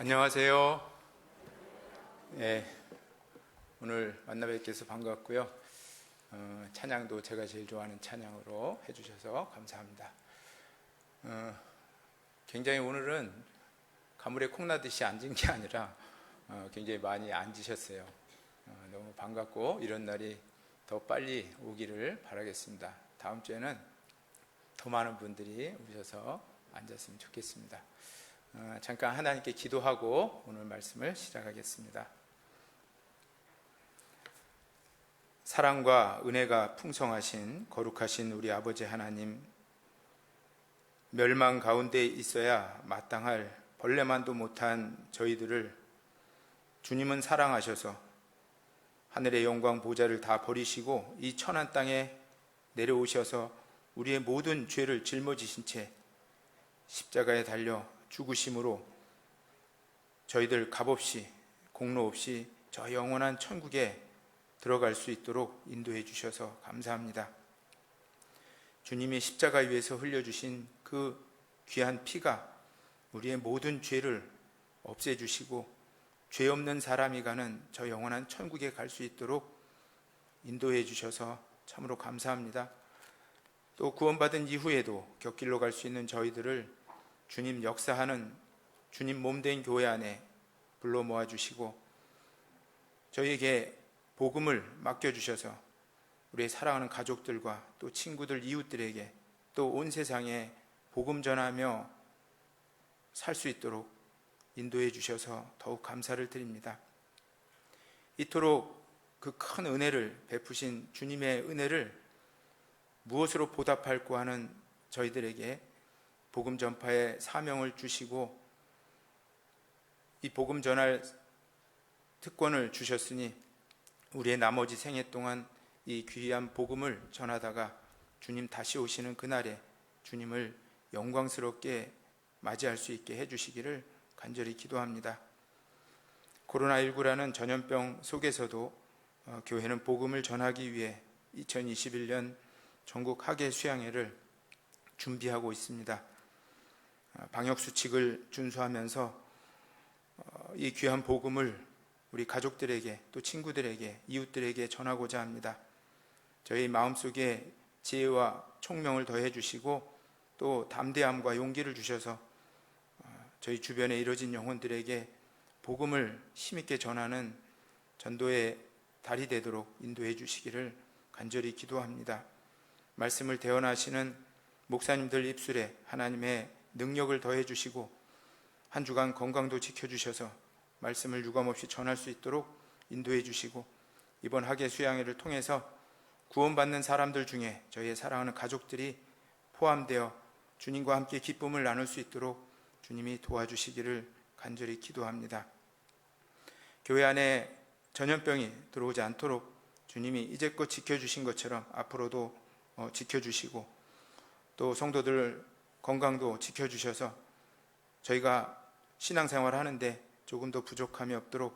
안녕하세요. 예, 오늘 만나 뵙게서 반갑고요. 찬양도 제가 제일 좋아하는 찬양으로 해주셔서 감사합니다. 굉장히 오늘은 가물에 콩나듯이 앉은 게 아니라 굉장히 많이 앉으셨어요. 너무 반갑고 이런 날이 더 빨리 오기를 바라겠습니다. 다음 주에는 더 많은 분들이 오셔서 앉았으면 좋겠습니다. 잠깐 하나님께 기도하고 오늘 말씀을 시작하겠습니다. 사랑과 은혜가 풍성하신 거룩하신 우리 아버지 하나님, 멸망 가운데 있어야 마땅할 벌레만도 못한 저희들을 주님은 사랑하셔서 하늘의 영광 보좌를 다 버리시고 이 천한 땅에 내려오셔서 우리의 모든 죄를 짊어지신 채 십자가에 달려 죽으심으로 저희들 값없이 공로 없이 저 영원한 천국에 들어갈 수 있도록 인도해 주셔서 감사합니다. 주님이 십자가 위에서 흘려주신 그 귀한 피가 우리의 모든 죄를 없애주시고 죄 없는 사람이 가는 저 영원한 천국에 갈 수 있도록 인도해 주셔서 참으로 감사합니다. 또 구원받은 이후에도 곁길로 갈 수 있는 저희들을 주님 역사하는 주님 몸된 교회 안에 불러 모아주시고 저희에게 복음을 맡겨주셔서 우리의 사랑하는 가족들과 또 친구들, 이웃들에게 또 온 세상에 복음 전하며 살 수 있도록 인도해 주셔서 더욱 감사를 드립니다. 이토록 그 큰 은혜를 베푸신 주님의 은혜를 무엇으로 보답할까 하는 저희들에게 복음 전파의 사명을 주시고 이 복음 전할 특권을 주셨으니 우리의 나머지 생애 동안 이 귀한 복음을 전하다가 주님 다시 오시는 그날에 주님을 영광스럽게 맞이할 수 있게 해주시기를 간절히 기도합니다. 코로나19라는 전염병 속에서도 교회는 복음을 전하기 위해 2021년 전국 학예 수양회를 준비하고 있습니다. 방역수칙을 준수하면서 이 귀한 복음을 우리 가족들에게 또 친구들에게 이웃들에게 전하고자 합니다. 저희 마음속에 지혜와 총명을 더해 주시고 또 담대함과 용기를 주셔서 저희 주변에 이뤄진 영혼들에게 복음을 힘있게 전하는 전도의 달이 되도록 인도해 주시기를 간절히 기도합니다. 말씀을 대언하시는 목사님들 입술에 하나님의 능력을 더해 주시고 한 주간 건강도 지켜주셔서 말씀을 유감없이 전할 수 있도록 인도해 주시고 이번 학예 수양회를 통해서 구원받는 사람들 중에 저희의 사랑하는 가족들이 포함되어 주님과 함께 기쁨을 나눌 수 있도록 주님이 도와주시기를 간절히 기도합니다. 교회 안에 전염병이 들어오지 않도록 주님이 이제껏 지켜주신 것처럼 앞으로도 지켜주시고 또 성도들 건강도 지켜주셔서 저희가 신앙생활 하는데 조금 더 부족함이 없도록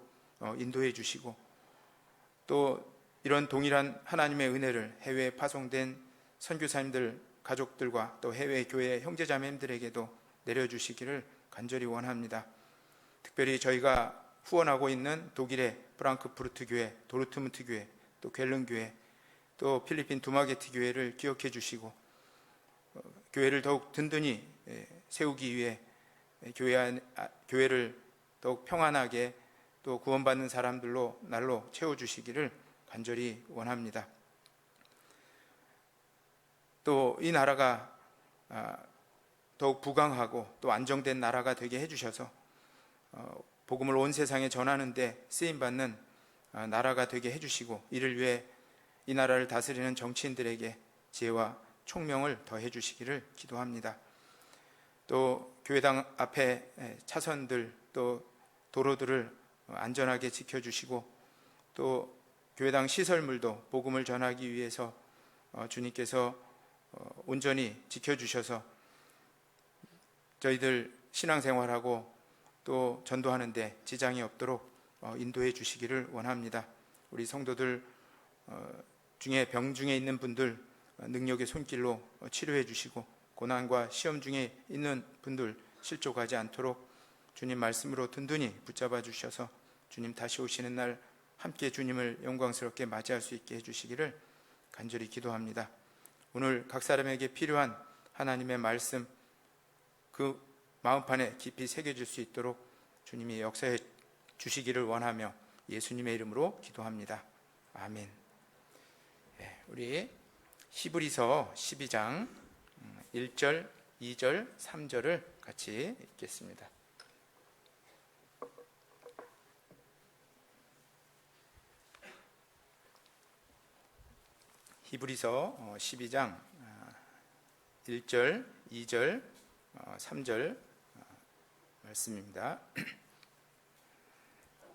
인도해 주시고 또 이런 동일한 하나님의 은혜를 해외에 파송된 선교사님들 가족들과 또 해외 교회 형제자매님들에게도 내려주시기를 간절히 원합니다. 특별히 저희가 후원하고 있는 독일의 프랑크푸르트 교회, 도르트문트 교회, 또 괭른 교회, 또 필리핀 두마게티 교회를 기억해 주시고 교회를 더욱 든든히 세우기 위해 교회를 더욱 평안하게 또 구원받는 사람들로 날로 채워주시기를 간절히 원합니다. 또 이 나라가 더욱 부강하고 또 안정된 나라가 되게 해주셔서 복음을 온 세상에 전하는 데 쓰임받는 나라가 되게 해주시고 이를 위해 이 나라를 다스리는 정치인들에게 지혜와 총명을 더해 주시기를 기도합니다. 또 교회당 앞에 차선들 또 도로들을 안전하게 지켜주시고 또 교회당 시설물도 복음을 전하기 위해서 주님께서 온전히 지켜주셔서 저희들 신앙생활하고 또 전도하는데 지장이 없도록 인도해 주시기를 원합니다. 우리 성도들 중에 병 중에 있는 분들 능력의 손길로 치료해 주시고 고난과 시험 중에 있는 분들 실족하지 않도록 주님 말씀으로 든든히 붙잡아 주셔서 주님 다시 오시는 날 함께 주님을 영광스럽게 맞이할 수 있게 해주시기를 간절히 기도합니다. 오늘 각 사람에게 필요한 하나님의 말씀 그 마음판에 깊이 새겨질 수 있도록 주님이 역사해 주시기를 원하며 예수님의 이름으로 기도합니다. 아멘. 우리 히브리서 12장 1절, 2절, 3절을 같이 읽겠습니다. 히브리서 12장 1절, 2절, 3절 말씀입니다.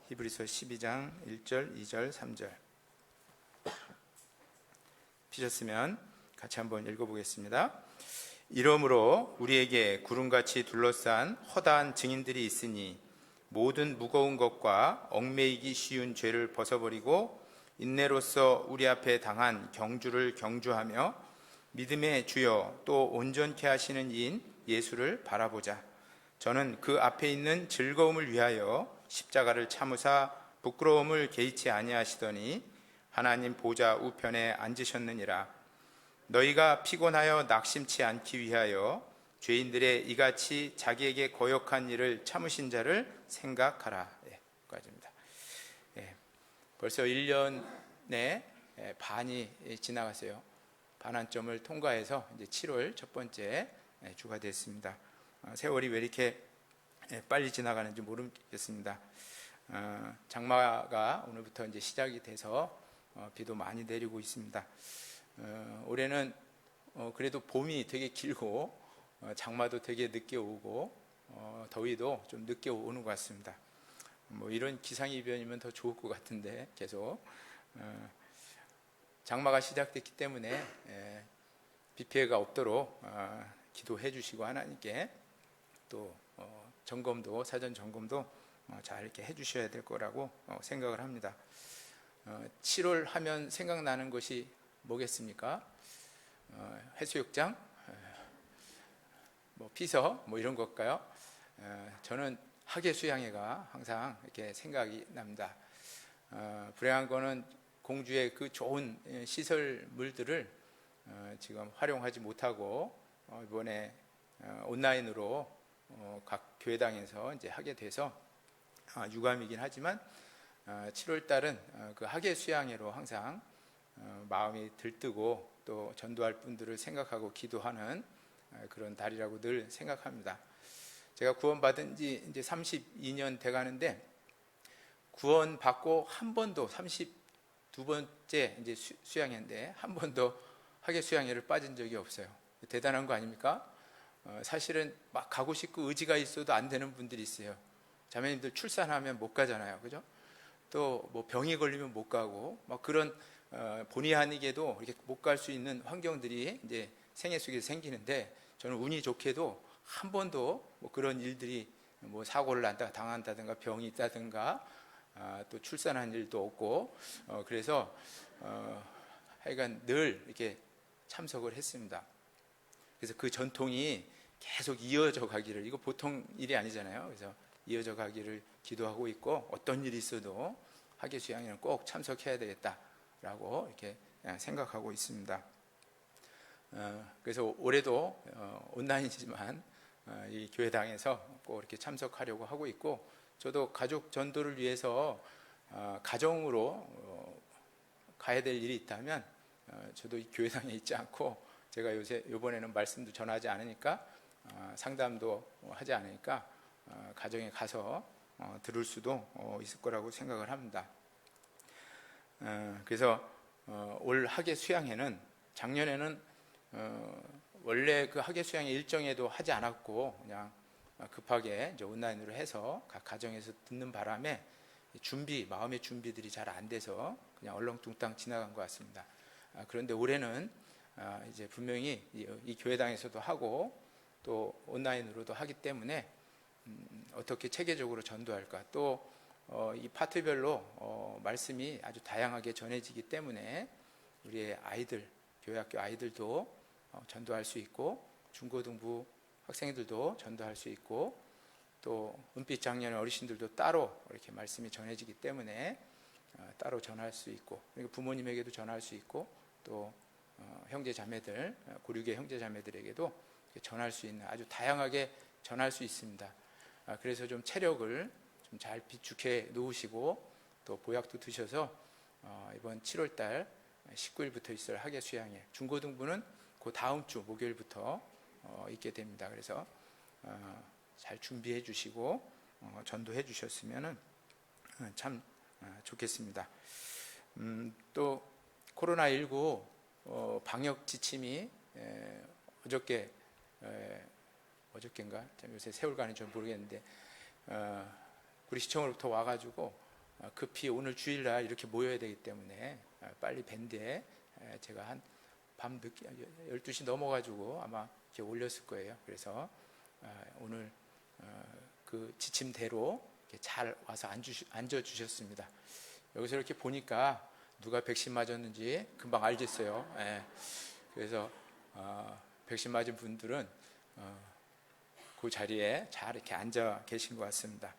히브리서 12장 1절, 2절, 3절 피셨으면 같이 한번 읽어보겠습니다. 이러므로 우리에게 구름같이 둘러싼 허다한 증인들이 있으니 모든 무거운 것과 얽매이기 쉬운 죄를 벗어버리고 인내로써 우리 앞에 당한 경주를 경주하며 믿음의 주여 또 온전케 하시는 이인 예수를 바라보자. 저는 그 앞에 있는 즐거움을 위하여 십자가를 참으사 부끄러움을 개의치 아니하시더니 하나님 보좌 우편에 앉으셨느니라. 너희가 피곤하여 낙심치 않기 위하여 죄인들의 이같이 자기에게 거역한 일을 참으신 자를 생각하라. 여기까지입니다. 벌써 1년에 반이 지나갔어요. 반환점을 통과해서 이제 7월 첫 번째 주가 됐습니다. 세월이 왜 이렇게 빨리 지나가는지 모르겠습니다. 장마가 오늘부터 이제 시작이 돼서 비도 많이 내리고 있습니다. 올해는 그래도 봄이 되게 길고 장마도 되게 늦게 오고 더위도 좀 늦게 오는 것 같습니다. 뭐 이런 기상이변이면 더 좋을 것 같은데 계속 장마가 시작됐기 때문에 비 피해가 없도록 기도해 주시고 하나님께 또 점검도 사전 점검도 잘 이렇게 해 주셔야 될 거라고 생각을 합니다. 7월 하면 생각나는 것이 뭐겠습니까? 해수욕장, 뭐 피서, 뭐 이런 걸까요? 저는 하계 수양회가 항상 이렇게 생각이 납니다. 불행한 거는 공주의 그 좋은 시설물들을 지금 활용하지 못하고 이번에 온라인으로 각 교회당에서 이제 하게 돼서 유감이긴 하지만 7월 달은 그 하계 수양회로 항상 마음이 들뜨고 또 전도할 분들을 생각하고 기도하는 그런 달이라고 늘 생각합니다. 제가 구원받은 지 이제 32년 돼 가는데 구원받고 한 번도 32번째 이제 수양회인데 한 번도 하계 수양회를 빠진 적이 없어요. 대단한 거 아닙니까? 사실은 막 가고 싶고 의지가 있어도 안 되는 분들이 있어요. 자매님들 출산하면 못 가잖아요, 그죠? 또 뭐 병이 걸리면 못 가고 막 그런 본의 아니게도 이렇게 못 갈 수 있는 환경들이 이제 생애 속에 생기는데 저는 운이 좋게도 한 번도 뭐 그런 일들이 뭐 사고를 당한다든가 병이 있다든가 또 출산한 일도 없고 그래서 하여간 늘 이렇게 참석을 했습니다. 그래서 그 전통이 계속 이어져 가기를, 이거 보통 일이 아니잖아요. 그래서 이어져 가기를 기도하고 있고 어떤 일이 있어도 하계 수양회는 꼭 참석해야 되겠다라고 이렇게 생각하고 있습니다. 그래서 올해도 온라인이지만 이 교회당에서 꼭 이렇게 참석하려고 하고 있고, 저도 가족 전도를 위해서 가정으로 가야 될 일이 있다면 저도 이 교회당에 있지 않고, 제가 이번에는 말씀도 전하지 않으니까 상담도 하지 않으니까 가정에 가서 들을 수도 있을 거라고 생각을 합니다. 그래서 올 하계 수양회는 작년에는 원래 그 하계 수양회 일정에도 하지 않았고 그냥 급하게 이제 온라인으로 해서 각 가정에서 듣는 바람에 마음의 준비들이 잘 안 돼서 그냥 얼렁뚱땅 지나간 것 같습니다. 그런데 올해는 이제 분명히 이 교회당에서도 하고 또 온라인으로도 하기 때문에 어떻게 체계적으로 전도할까, 또 이 파트별로 말씀이 아주 다양하게 전해지기 때문에 우리의 아이들, 교회학교 아이들도 전도할 수 있고 중고등부 학생들도 전도할 수 있고 또 은빛 장년의 어르신들도 따로 이렇게 말씀이 전해지기 때문에 따로 전할 수 있고, 그리고 부모님에게도 전할 수 있고, 또 형제 자매들, 고륙의 형제 자매들에게도 전할 수 있는, 아주 다양하게 전할 수 있습니다. 그래서 좀 체력을 좀 잘 비축해 놓으시고, 또 보약도 드셔서 이번 7월달 19일부터 있을 학예 수양회, 중고등부는 그 다음 주 목요일부터 있게 됩니다. 그래서 잘 준비해 주시고 전도해 주셨으면 참 좋겠습니다. 또 코로나19 방역 지침이 어저께인가, 요새 세월 가는 줄 모르겠는데 우리 시청으로부터 와가지고 급히 오늘 주일날 이렇게 모여야 되기 때문에 빨리 밴드에 제가 한 밤 늦게 12시 넘어가지고 아마 이렇게 올렸을 거예요. 그래서 오늘 그 지침대로 이렇게 잘 와서 앉아주셨습니다. 여기서 이렇게 보니까 누가 백신 맞았는지 금방 알겠어요. 그래서 백신 맞은 분들은 그 자리에 잘 이렇게 앉아 계신 것 같습니다.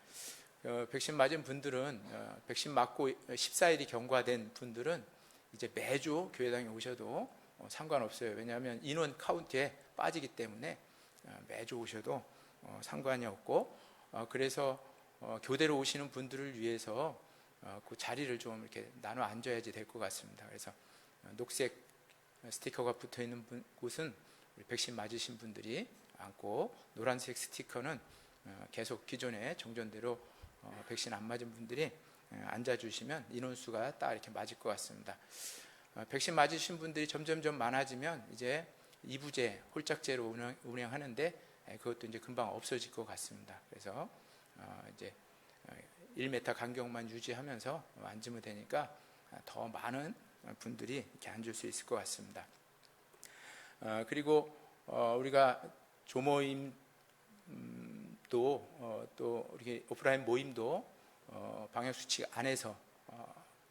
백신 맞은 분들은, 백신 맞고 14일이 경과된 분들은 이제 매주 교회당에 오셔도 상관없어요. 왜냐하면 인원 카운트에 빠지기 때문에 매주 오셔도 상관이 없고, 그래서 교대로 오시는 분들을 위해서 그 자리를 좀 이렇게 나눠 앉아야지 될 것 같습니다. 그래서 녹색 스티커가 붙어 있는 곳은 우리 백신 맞으신 분들이 앉고, 노란색 스티커는 계속 기존의 정전대로 백신 안 맞은 분들이 앉아주시면 인원수가 딱 이렇게 맞을 것 같습니다. 백신 맞으신 분들이 점점점 많아지면 이제 2부제, 홀짝제로 운영하는데 그것도 이제 금방 없어질 것 같습니다. 그래서 이제 1m 간격만 유지하면서 앉으면 되니까 더 많은 분들이 이렇게 앉을 수 있을 것 같습니다. 그리고 우리가 조모임도 또 이렇게 오프라인 모임도 방역수칙 안에서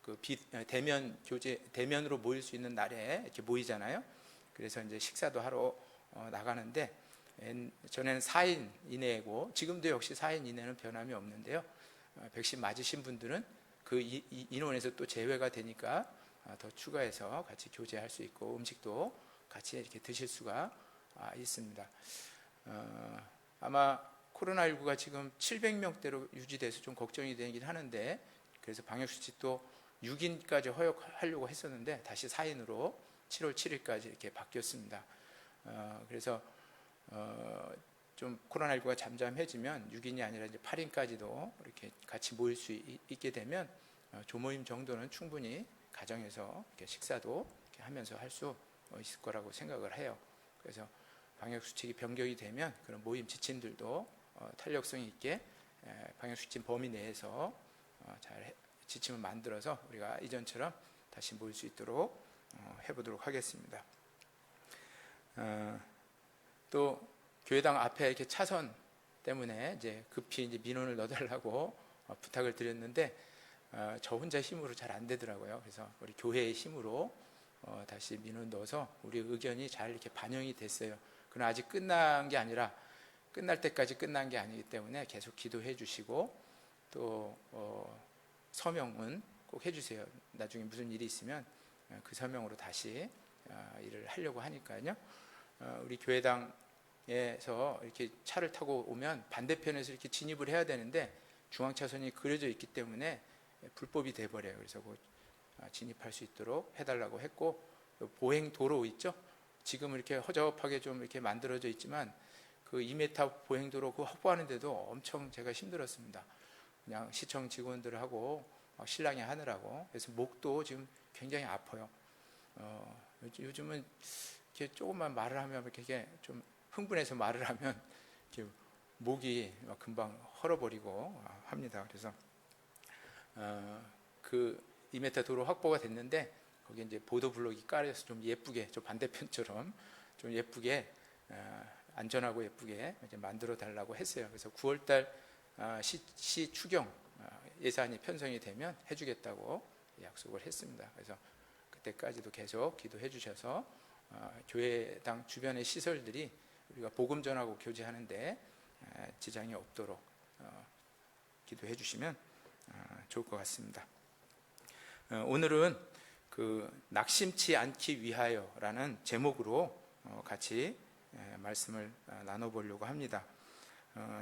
그 대면 교제, 대면으로 모일 수 있는 날에 이렇게 모이잖아요. 그래서 이제 식사도 하러 나가는데, 전에는 4인 이내고 지금도 역시 4인 이내는 변함이 없는데요. 백신 맞으신 분들은 그 인원에서 또 제외가 되니까 더 추가해서 같이 교제할 수 있고, 음식도 같이 이렇게 드실 수가 있습니다. 아마 코로나19가 지금 700명대로 유지돼서 좀 걱정이 되긴 하는데, 그래서 방역수칙도 6인까지 허용하려고 했었는데 다시 4인으로 7월 7일까지 이렇게 바뀌었습니다. 그래서 좀 코로나19가 잠잠해지면 6인이 아니라 이제 8인까지도 이렇게 같이 모일 수 있게 되면 조모임 정도는 충분히 가정에서 이렇게 식사도 이렇게 하면서 할 수 있을 거라고 생각을 해요. 그래서 방역수칙이 변경이 되면 그런 모임 지침들도 탄력성 있게 방역수칙 범위 내에서 잘 지침을 만들어서 우리가 이전처럼 다시 모일 수 있도록 해보도록 하겠습니다. 또 교회당 앞에 이렇게 차선 때문에 이제 급히 이제 민원을 넣어달라고 부탁을 드렸는데 저 혼자 힘으로 잘 안 되더라고요. 그래서 우리 교회의 힘으로 다시 민원 넣어서 우리 의견이 잘 이렇게 반영이 됐어요. 그러나 아직 끝난 게 아니라, 끝날 때까지 끝난 게 아니기 때문에 계속 기도해 주시고, 또 서명은 꼭 해주세요. 나중에 무슨 일이 있으면 그 서명으로 다시 일을 하려고 하니까요. 우리 교회당에서 이렇게 차를 타고 오면 반대편에서 이렇게 진입을 해야 되는데 중앙차선이 그려져 있기 때문에 불법이 돼버려요. 그래서 진입할 수 있도록 해달라고 했고, 보행도로 있죠? 지금 이렇게 허접하게 좀 이렇게 만들어져 있지만 그 2m 보행도로 그 확보하는데도 엄청 제가 힘들었습니다. 그냥 시청 직원들하고 신랑이 하느라고. 그래서 목도 지금 굉장히 아파요. 요즘은 이렇게 조금만 말을 하면 이렇게 좀 흥분해서 말을 하면 이렇게 목이 금방 헐어버리고 합니다. 그래서 그 2m 도로 확보가 됐는데 거기에 이제 보도블록이 깔려서 좀 예쁘게, 좀 반대편처럼 좀 예쁘게 안전하고 예쁘게 이제 만들어 달라고 했어요. 그래서 9월달 시 추경 예산이 편성이 되면 해주겠다고 약속을 했습니다. 그래서 그때까지도 계속 기도해 주셔서 교회당 주변의 시설들이 우리가 복음 전하고 교제하는데 지장이 없도록 기도해 주시면 좋을 것 같습니다. 오늘은 그 낙심치 않기 위하여라는 제목으로 같이 말씀을 나눠보려고 합니다.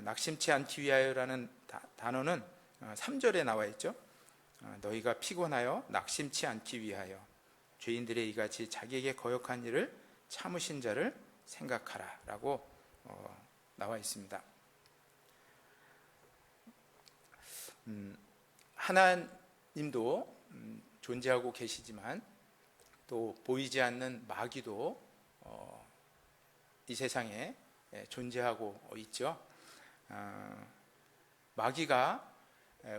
낙심치 않기 위하여라는 단어는 3절에 나와 있죠. 너희가 피곤하여 낙심치 않기 위하여 죄인들의 이같이 자기에게 거역한 일을 참으신 자를 생각하라 라고 나와 있습니다. 하나님도 존재하고 계시지만 또 보이지 않는 마귀도 이 세상에 존재하고 있죠. 마귀가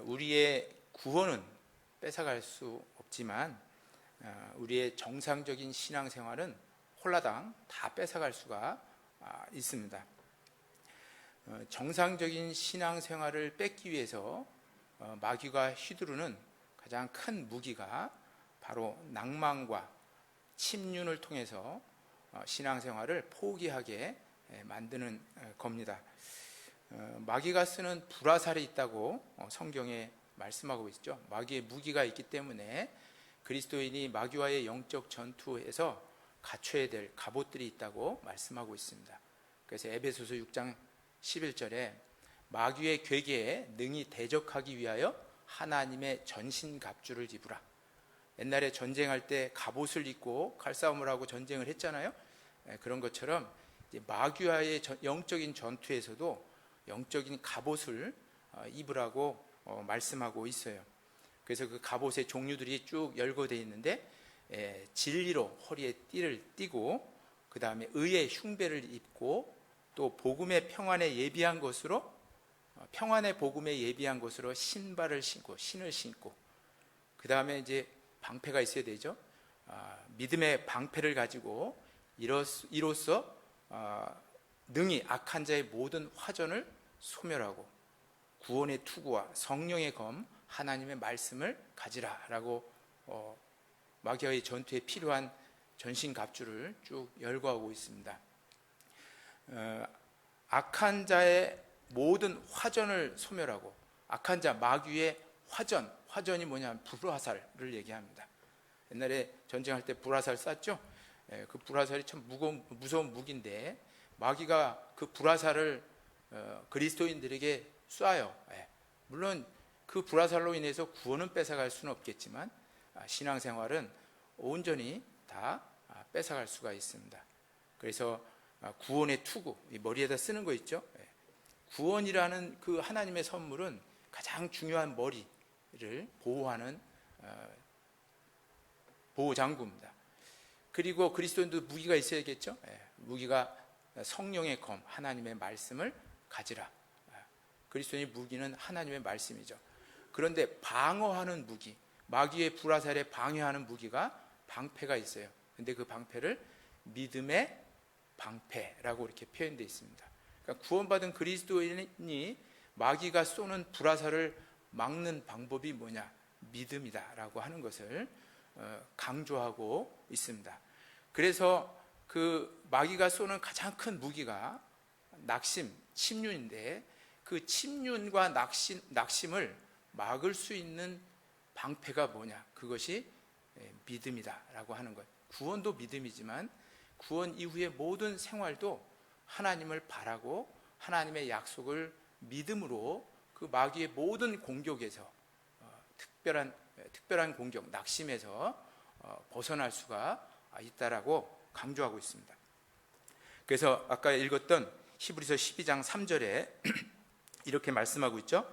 우리의 구원은 뺏어갈 수 없지만 우리의 정상적인 신앙생활은 홀라당 다 뺏어갈 수가 있습니다. 정상적인 신앙생활을 뺏기 위해서 마귀가 휘두르는 가장 큰 무기가 바로 낭만과 침륜을 통해서 신앙생활을 포기하게 만드는 겁니다. 마귀가 쓰는 불화살이 있다고 성경에 말씀하고 있죠. 마귀의 무기가 있기 때문에 그리스도인이 마귀와의 영적 전투에서 갖춰야 될 갑옷들이 있다고 말씀하고 있습니다. 그래서 에베소서 6장 11절에 마귀의 괴계에 능히 대적하기 위하여 하나님의 전신갑주를 입으라. 옛날에 전쟁할 때 갑옷을 입고 칼싸움을 하고 전쟁을 했잖아요. 그런 것처럼 마귀와의 영적인 전투에서도 영적인 갑옷을 입으라고 말씀하고 있어요. 그래서 그 갑옷의 종류들이 쭉 열거되어 있는데 진리로 허리에 띠를 띠고 그 다음에 의의 흉배를 입고 또 복음의 평안에 예비한 것으로 평안의 복음에 예비한 것으로 신발을 신고 신을 신고 그 다음에 이제 방패가 있어야 되죠. 믿음의 방패를 가지고 이로써 능히 악한 자의 모든 화전을 소멸하고 구원의 투구와 성령의 검 하나님의 말씀을 가지라라고 마귀와의 전투에 필요한 전신갑주를 쭉 열거하고 있습니다. 악한 자의 모든 화전을 소멸하고 악한 자 마귀의 화전이 뭐냐면 불화살을 얘기합니다. 옛날에 전쟁할 때 불화살 쐈죠. 그 불화살이 참 무서운 무기인데 마귀가 그 불화살을 그리스도인들에게 쏴요. 물론 그 불화살로 인해서 구원은 뺏어갈 수는 없겠지만 신앙생활은 온전히 다 뺏어갈 수가 있습니다. 그래서 구원의 투구, 머리에다 쓰는 거 있죠. 구원이라는 그 하나님의 선물은 가장 중요한 머리를 보호하는 보호장구입니다. 그리고 그리스도인도 무기가 있어야겠죠. 무기가 성령의 검, 하나님의 말씀을 가지라. 그리스도인의 무기는 하나님의 말씀이죠. 그런데 방어하는 무기, 마귀의 불화살에 방해하는 무기가 방패가 있어요. 근데 그 방패를 믿음의 방패라고 이렇게 표현되어 있습니다. 그러니까 구원받은 그리스도인이 마귀가 쏘는 불화살을 막는 방법이 뭐냐? 믿음이다라고 하는 것을 강조하고 있습니다. 그래서 그 마귀가 쏘는 가장 큰 무기가 낙심, 침륜인데 그 침륜과 낙심을 막을 수 있는 방패가 뭐냐? 그것이 믿음이다라고 하는 것. 구원도 믿음이지만 구원 이후의 모든 생활도 하나님을 바라고 하나님의 약속을 믿음으로 그 마귀의 모든 공격에서 특별한 공격, 낙심에서 벗어날 수가 있다라고 강조하고 있습니다. 그래서 아까 읽었던 히브리서 12장 3절에 이렇게 말씀하고 있죠.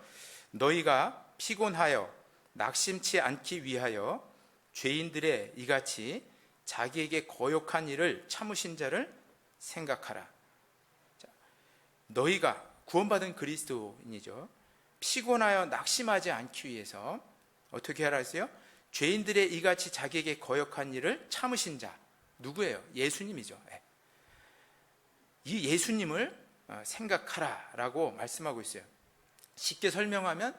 너희가 피곤하여 낙심치 않기 위하여 죄인들의 이같이 자기에게 거역한 일을 참으신 자를 생각하라. 자, 너희가 구원받은 그리스도인이죠. 피곤하여 낙심하지 않기 위해서 어떻게 하라 했어요? 죄인들의 이같이 자기에게 거역한 일을 참으신 자 누구예요? 예수님이죠. 이 예수님을 생각하라라고 말씀하고 있어요. 쉽게 설명하면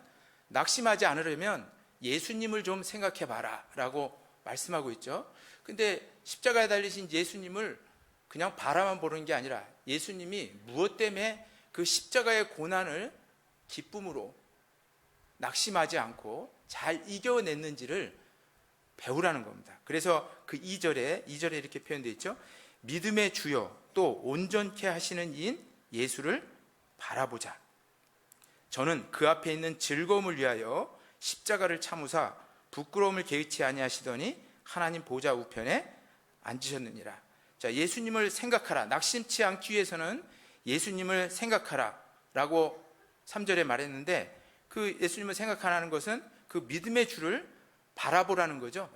낙심하지 않으려면 예수님을 좀 생각해 봐라라고 말씀하고 있죠. 근데 십자가에 달리신 예수님을 그냥 바라만 보는 게 아니라 예수님이 무엇 때문에 그 십자가의 고난을 기쁨으로 낙심하지 않고 잘 이겨냈는지를 배우라는 겁니다. 그래서 그 2절에 이렇게 표현되어 있죠. 믿음의 주요 또 온전케 하시는 이인 예수를 바라보자. 저는 그 앞에 있는 즐거움을 위하여 십자가를 참으사 부끄러움을 개의치 아니하시더니 하나님 보좌 우편에 앉으셨느니라. 자, 예수님을 생각하라. 낙심치 않기 위해서는 예수님을 생각하라 라고 3절에 말했는데, 그 예수님을 생각하라는 것은 그 믿음의 주를 바라보라는 거죠.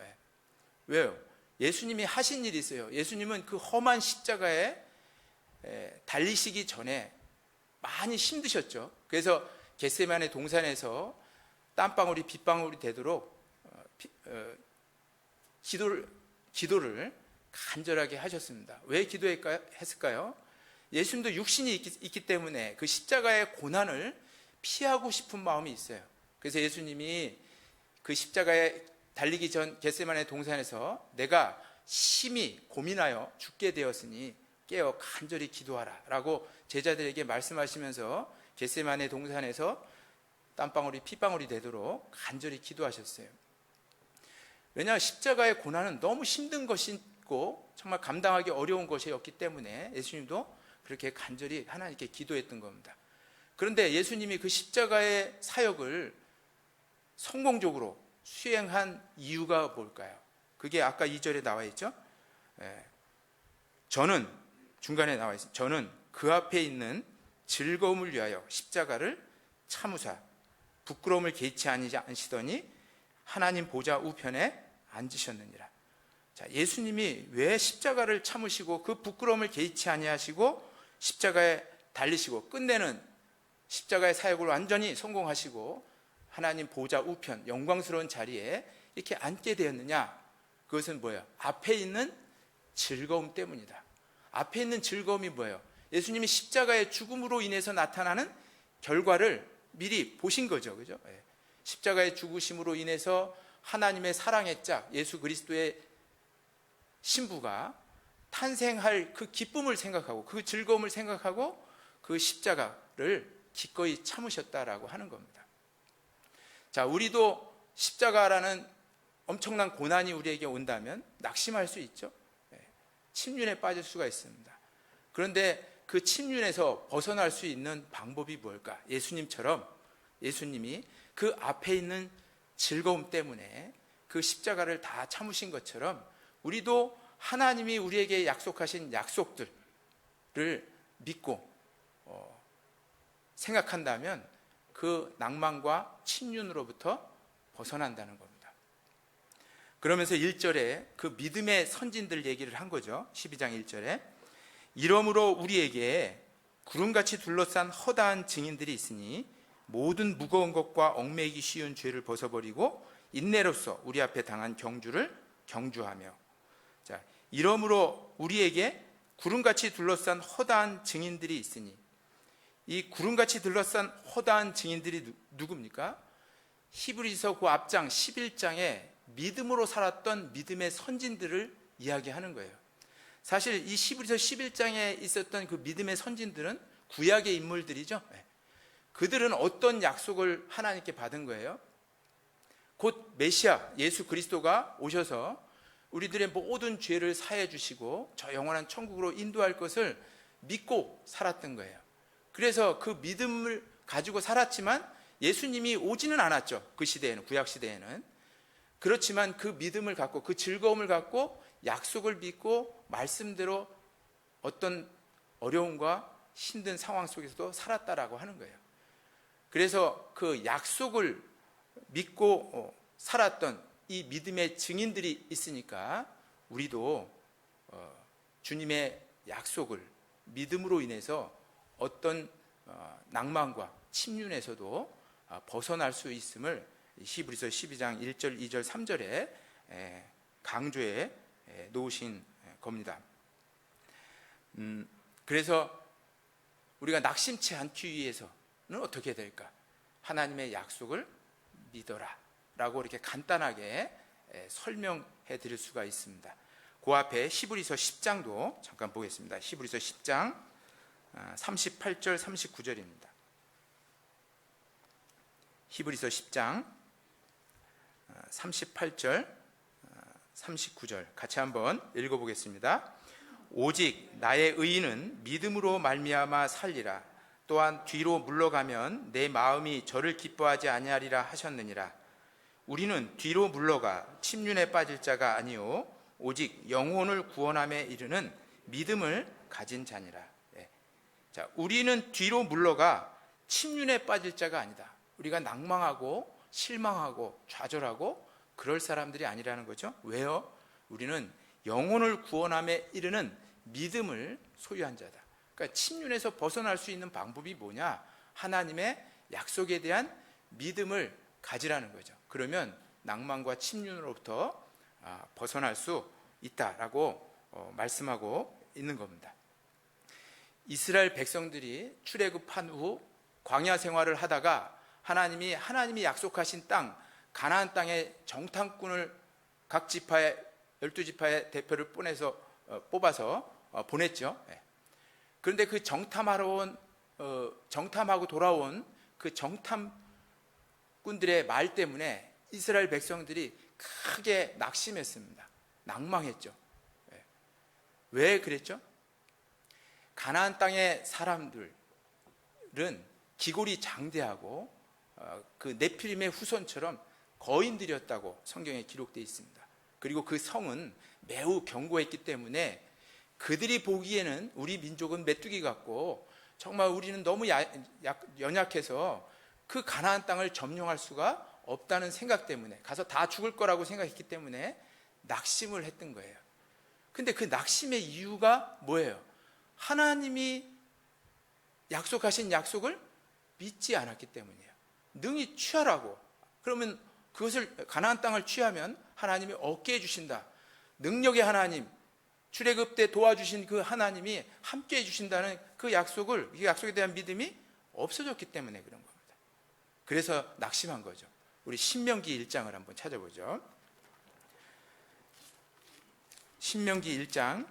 왜요? 예수님이 하신 일이 있어요. 예수님은 그 험한 십자가에 달리시기 전에 많이 힘드셨죠. 그래서 겟세마네 동산에서 땀방울이 빗방울이 되도록 기도를 간절하게 하셨습니다. 왜 기도했을까요? 예수님도 육신이 있기 때문에 그 십자가의 고난을 피하고 싶은 마음이 있어요. 그래서 예수님이 그 십자가에 달리기 전 겟세마네 동산에서 내가 심히 고민하여 죽게 되었으니 깨어 간절히 기도하라 라고 제자들에게 말씀하시면서 겟세마네 동산에서 땀방울이 핏방울이 되도록 간절히 기도하셨어요. 왜냐하면 십자가의 고난은 너무 힘든 것이고 정말 감당하기 어려운 것이었기 때문에 예수님도 그렇게 간절히 하나님께 기도했던 겁니다. 그런데 예수님이 그 십자가의 사역을 성공적으로 수행한 이유가 뭘까요? 그게 아까 2절에 나와 있죠. 저는 중간에 나와 있어요. 저는 그 앞에 있는 즐거움을 위하여 십자가를 참으사 부끄러움을 개의치 않으시더니 하나님 보좌 우편에 앉으셨느니라. 자, 예수님이 왜 십자가를 참으시고 그 부끄러움을 개의치 아니하시고 십자가에 달리시고 끝내는 십자가의 사역을 완전히 성공하시고 하나님 보좌 우편 영광스러운 자리에 이렇게 앉게 되었느냐? 그것은 뭐예요? 앞에 있는 즐거움 때문이다. 앞에 있는 즐거움이 뭐예요? 예수님이 십자가의 죽음으로 인해서 나타나는 결과를 미리 보신 거죠. 그죠? 십자가의 죽으심으로 인해서 하나님의 사랑의 짝 예수 그리스도의 신부가 탄생할 그 기쁨을 생각하고 그 즐거움을 생각하고 그 십자가를 기꺼이 참으셨다라고 하는 겁니다. 자, 우리도 십자가라는 엄청난 고난이 우리에게 온다면 낙심할 수 있죠. 침륜에 빠질 수가 있습니다. 그런데 그 침륜에서 벗어날 수 있는 방법이 뭘까? 예수님처럼 예수님이 그 앞에 있는 즐거움 때문에 그 십자가를 다 참으신 것처럼 우리도 하나님이 우리에게 약속하신 약속들을 믿고 생각한다면 그 낭만과 침륜으로부터 벗어난다는 겁니다. 그러면서 1절에 그 믿음의 선진들 얘기를 한 거죠. 12장 1절에 이러므로 우리에게 구름같이 둘러싼 허다한 증인들이 있으니 모든 무거운 것과 얽매이기 쉬운 죄를 벗어버리고 인내로써 우리 앞에 당한 경주를 경주하며. 자, 이러므로 우리에게 구름같이 둘러싼 허다한 증인들이 있으니, 이 구름같이 둘러싼 허다한 증인들이 누굽니까? 히브리서 그 앞장 11장에 믿음으로 살았던 믿음의 선진들을 이야기하는 거예요. 사실 이 히브리서 11장에 있었던 그 믿음의 선진들은 구약의 인물들이죠. 그들은 어떤 약속을 하나님께 받은 거예요? 곧 메시아 예수 그리스도가 오셔서 우리들의 모든 죄를 사해 주시고 저 영원한 천국으로 인도할 것을 믿고 살았던 거예요. 그래서 그 믿음을 가지고 살았지만 예수님이 오지는 않았죠. 그 시대에는, 구약 시대에는. 그렇지만 그 믿음을 갖고 그 즐거움을 갖고 약속을 믿고 말씀대로 어떤 어려움과 힘든 상황 속에서도 살았다라고 하는 거예요. 그래서 그 약속을 믿고 살았던 이 믿음의 증인들이 있으니까 우리도 주님의 약속을 믿음으로 인해서 어떤 낭만과 침륜에서도 벗어날 수 있음을 히브리서 12장 1절, 2절, 3절에 강조해 놓으신 겁니다. 그래서 우리가 낙심치 않기 위해서는 어떻게 해야 될까? 하나님의 약속을 믿어라 라고 이렇게 간단하게 설명해 드릴 수가 있습니다. 그 앞에 히브리서 10장도 잠깐 보겠습니다. 히브리서 10장 38절 39절입니다. 히브리서 10장 38절 39절 같이 한번 읽어보겠습니다. 오직 나의 의인은 믿음으로 말미암아 살리라. 또한 뒤로 물러가면 내 마음이 저를 기뻐하지 아니하리라 하셨느니라. 우리는 뒤로 물러가 침륜에 빠질 자가 아니요 오직 영혼을 구원함에 이르는 믿음을 가진 자니라. 자, 우리는 뒤로 물러가 침륜에 빠질 자가 아니다. 우리가 낭망하고 실망하고 좌절하고 그럴 사람들이 아니라는 거죠. 왜요? 우리는 영혼을 구원함에 이르는 믿음을 소유한 자다. 그러니까 침륜에서 벗어날 수 있는 방법이 뭐냐? 하나님의 약속에 대한 믿음을 가지라는 거죠. 그러면 낭만과 침륜으로부터 벗어날 수 있다라고 말씀하고 있는 겁니다. 이스라엘 백성들이 출애굽한 후 광야 생활을 하다가 하나님이 약속하신 땅 가나안 땅에 정탐꾼을 각 지파의 12지파의 대표를 뽑아서 보냈죠. 그런데 그 정탐하고 돌아온 그 정탐꾼들의 말 때문에 이스라엘 백성들이 크게 낙심했습니다. 낭망했죠. 왜 그랬죠? 가나안 땅의 사람들은 기골이 장대하고 그 네피림의 후손처럼 거인들이었다고 성경에 기록되어 있습니다. 그리고 그 성은 매우 견고했기 때문에 그들이 보기에는 우리 민족은 메뚜기 같고 정말 우리는 너무 연약해서 그 가나안 땅을 점령할 수가 없다는 생각 때문에 가서 다 죽을 거라고 생각했기 때문에 낙심을 했던 거예요. 근데 그 낙심의 이유가 뭐예요? 하나님이 약속하신 약속을 믿지 않았기 때문이에요. 능히 취하라고. 그러면 그것을 가나안 땅을 취하면 하나님이 얻게 해주신다. 능력의 하나님, 출애굽 때 도와주신 그 하나님이 함께 해주신다는 그 약속에 대한 믿음이 없어졌기 때문에 그런 겁니다. 그래서 낙심한 거죠. 우리 신명기 1장을 한번 찾아보죠. 신명기 1장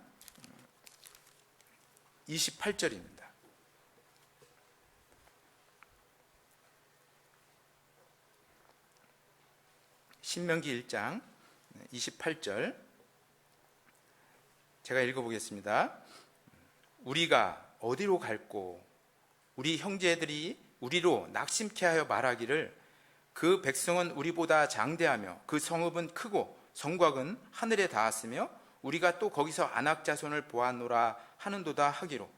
28절입니다. 신명기 1장 28절 제가 읽어보겠습니다. 우리가 어디로 갈꼬? 우리 형제들이 우리로 낙심케 하여 말하기를 그 백성은 우리보다 장대하며 그 성읍은 크고 성곽은 하늘에 닿았으며 우리가 또 거기서 아낙 자손을 보았노라 하는도다 하기로.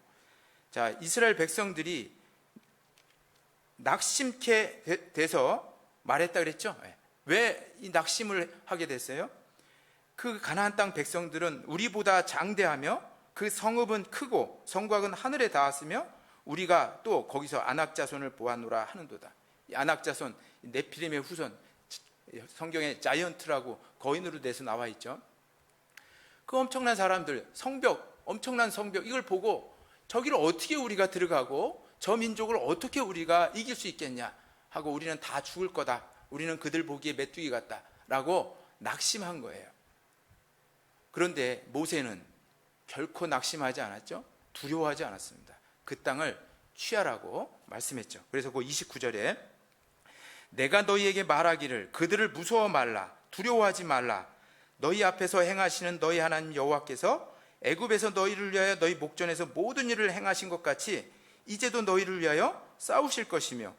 자, 이스라엘 백성들이 낙심케 돼서 말했다 그랬죠. 왜 이 낙심을 하게 됐어요? 그 가나안 땅 백성들은 우리보다 장대하며 그 성읍은 크고 성곽은 하늘에 닿았으며 우리가 또 거기서 아낙 자손을 보았노라 하는도다. 이 아낙 자손, 네피림의 후손, 성경에 자이언트라고 거인으로 돼서 나와 있죠. 그 엄청난 사람들, 엄청난 성벽, 이걸 보고 저기를 어떻게 우리가 들어가고 저 민족을 어떻게 우리가 이길 수 있겠냐 하고 우리는 다 죽을 거다. 우리는 그들 보기에 메뚜기 같다 라고 낙심한 거예요. 그런데 모세는 결코 낙심하지 않았죠. 두려워하지 않았습니다. 그 땅을 취하라고 말씀했죠. 그래서 그 29절에 내가 너희에게 말하기를 그들을 무서워 말라, 두려워하지 말라. 너희 앞에서 행하시는 너희 하나님 여호와께서 애굽에서 너희를 위하여 너희 목전에서 모든 일을 행하신 것 같이 이제도 너희를 위하여 싸우실 것이며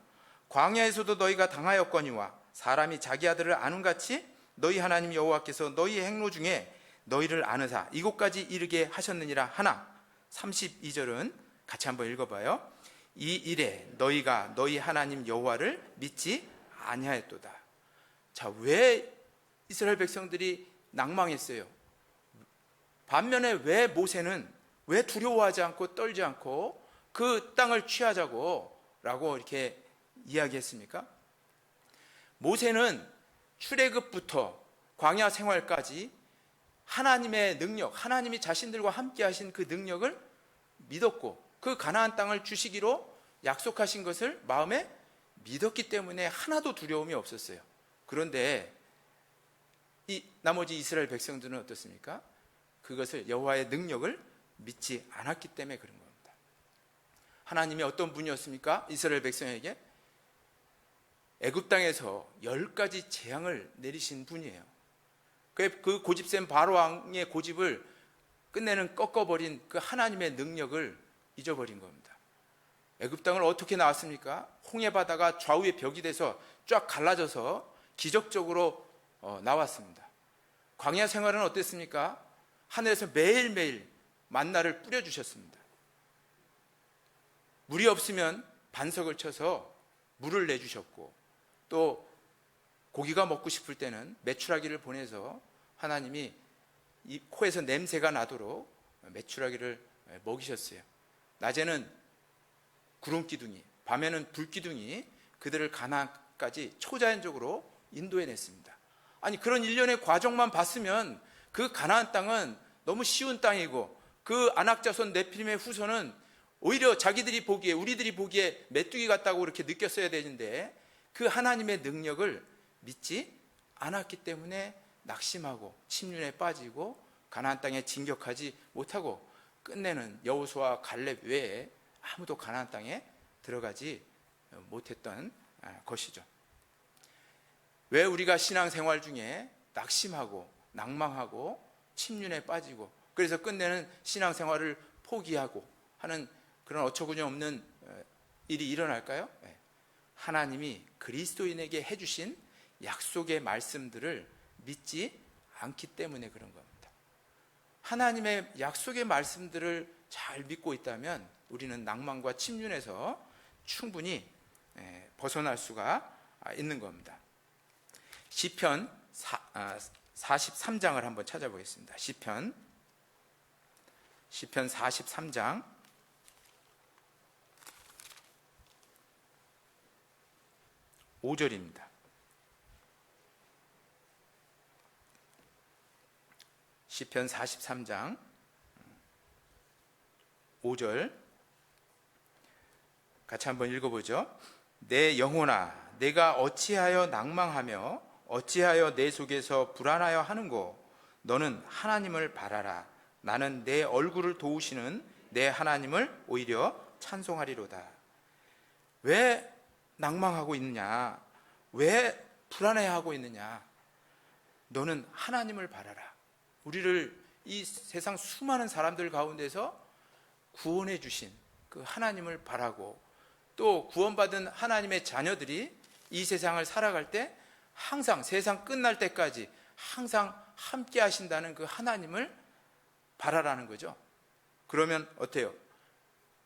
광야에서도 너희가 당하였거니와 사람이 자기 아들을 아는 같이 너희 하나님 여호와께서 너희 행로 중에 너희를 아느사 이곳까지 이르게 하셨느니라 하나. 32절은 같이 한번 읽어봐요. 이 일에 너희가 너희 하나님 여호와를 믿지 아니하였도다. 자, 왜 이스라엘 백성들이 낭망했어요? 반면에 왜 모세는 왜 두려워하지 않고 떨지 않고 그 땅을 취하자고 라고 이렇게 이야기했습니까? 모세는 출애굽부터 광야 생활까지 하나님의 능력, 하나님이 자신들과 함께 하신 그 능력을 믿었고 그 가나안 땅을 주시기로 약속하신 것을 마음에 믿었기 때문에 하나도 두려움이 없었어요. 그런데 이 나머지 이스라엘 백성들은 어떻습니까? 그것을 여호와의 능력을 믿지 않았기 때문에 그런 겁니다. 하나님이 어떤 분이었습니까? 이스라엘 백성에게 애굽 땅에서 10가지 재앙을 내리신 분이에요. 그 고집센 바로 왕의 고집을 끝내는 꺾어버린 그 하나님의 능력을 잊어버린 겁니다. 애굽 땅을 어떻게 나왔습니까? 홍해 바다가 좌우의 벽이 돼서 쫙 갈라져서 기적적으로 나왔습니다. 광야 생활은 어땠습니까? 하늘에서 매일매일 만나를 뿌려주셨습니다. 물이 없으면 반석을 쳐서 물을 내주셨고, 또 고기가 먹고 싶을 때는 메추라기를 보내서 하나님이 이 코에서 냄새가 나도록 메추라기를 먹이셨어요. 낮에는 구름기둥이, 밤에는 불기둥이 그들을 가나안까지 초자연적으로 인도해냈습니다. 아니, 그런 일련의 과정만 봤으면 그 가나안 땅은 너무 쉬운 땅이고, 그 아낙자손 네피림의 후손은 오히려 자기들이 보기에, 우리들이 보기에 메뚜기 같다고 그렇게 느꼈어야 되는데, 그 하나님의 능력을 믿지 않았기 때문에 낙심하고 침륜에 빠지고 가나안 땅에 진격하지 못하고 끝내는 여호수아와 갈렙 외에 아무도 가나안 땅에 들어가지 못했던 것이죠. 왜 우리가 신앙생활 중에 낙심하고 낭망하고 침륜에 빠지고 그래서 끝내는 신앙생활을 포기하고 하는 그런 어처구니 없는 일이 일어날까요? 하나님이 그리스도인에게 해주신 약속의 말씀들을 믿지 않기 때문에 그런 겁니다. 하나님의 약속의 말씀들을 잘 믿고 있다면 우리는 낭만과 침륜에서 충분히 벗어날 수가 있는 겁니다. 시편 43장을 한번 찾아보겠습니다. 시편 43장 5절입니다. 시편 43장 5절 같이 한번 읽어보죠. 내 영혼아, 내가 어찌하여 낭망하며 어찌하여 내 속에서 불안하여 하는고? 너는 하나님을 바라라. 나는 내 얼굴을 도우시는 내 하나님을 오히려 찬송하리로다. 왜 낭망하고 있느냐? 왜 불안해하고 있느냐? 너는 하나님을 바라라. 우리를 이 세상 수많은 사람들 가운데서 구원해 주신 그 하나님을 바라고, 또 구원받은 하나님의 자녀들이 이 세상을 살아갈 때 항상 세상 끝날 때까지 항상 함께 하신다는 그 하나님을 바라라는 거죠. 그러면 어때요?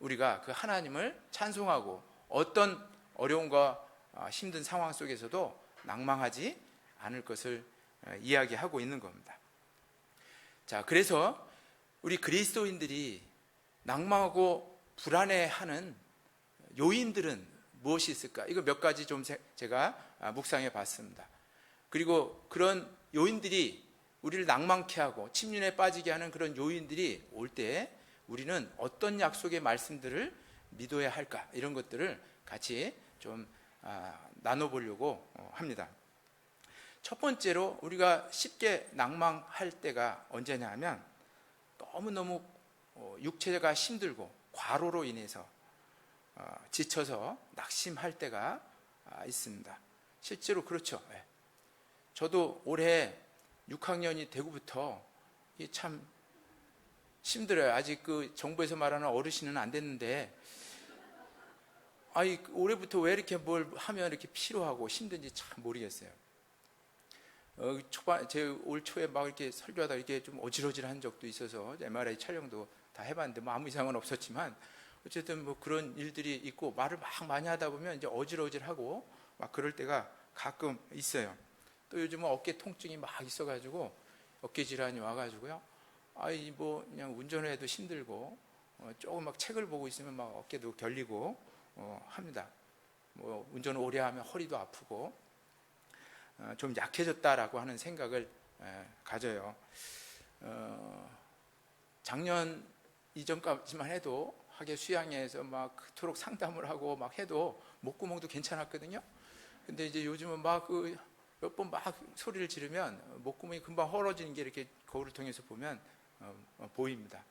우리가 그 하나님을 찬송하고 어떤 어려움과 힘든 상황 속에서도 낭망하지 않을 것을 이야기하고 있는 겁니다. 자, 그래서 우리 그리스도인들이 낭망하고 불안해하는 요인들은 무엇이 있을까? 이거 몇 가지 좀 제가 묵상해 봤습니다. 그리고 그런 요인들이 우리를 낭망케 하고 침륜에 빠지게 하는 그런 요인들이 올 때 우리는 어떤 약속의 말씀들을 믿어야 할까? 이런 것들을 같이 좀 나눠보려고 합니다. 첫 번째로 우리가 쉽게 낭망할 때가 언제냐 하면 너무너무 육체가 힘들고 과로로 인해서 지쳐서 낙심할 때가 있습니다. 실제로 그렇죠. 저도 올해 6학년이 되고부터 참 힘들어요. 아직 그 정부에서 말하는 어르신은 안 됐는데, 올해부터 왜 이렇게 뭘 하면 이렇게 피로하고 힘든지 참 모르겠어요. 제 올 초에 막 이렇게 설교하다 이렇게 좀 어질어질한 적도 있어서 MRI 촬영도 다 해봤는데 뭐 아무 이상은 없었지만, 어쨌든 뭐 그런 일들이 있고 말을 막 많이 하다 보면 이제 어질어질하고 막 그럴 때가 가끔 있어요. 또 요즘은 어깨 통증이 막 있어가지고 어깨 질환이 와가지고요. 뭐 그냥 운전을 해도 힘들고 조금 막 책을 보고 있으면 막 어깨도 결리고 합니다. 뭐 운전을 오래 하면 허리도 아프고 좀 약해졌다라고 하는 생각을 가져요. 작년 이전까지만 해도 학예 수양회에서 막 그토록 상담을 하고 막 해도 목구멍도 괜찮았거든요. 근데 이제 요즘은 막 몇 번 막 소리를 지르면 목구멍이 금방 헐어지는 게 이렇게 거울을 통해서 보면 보입니다.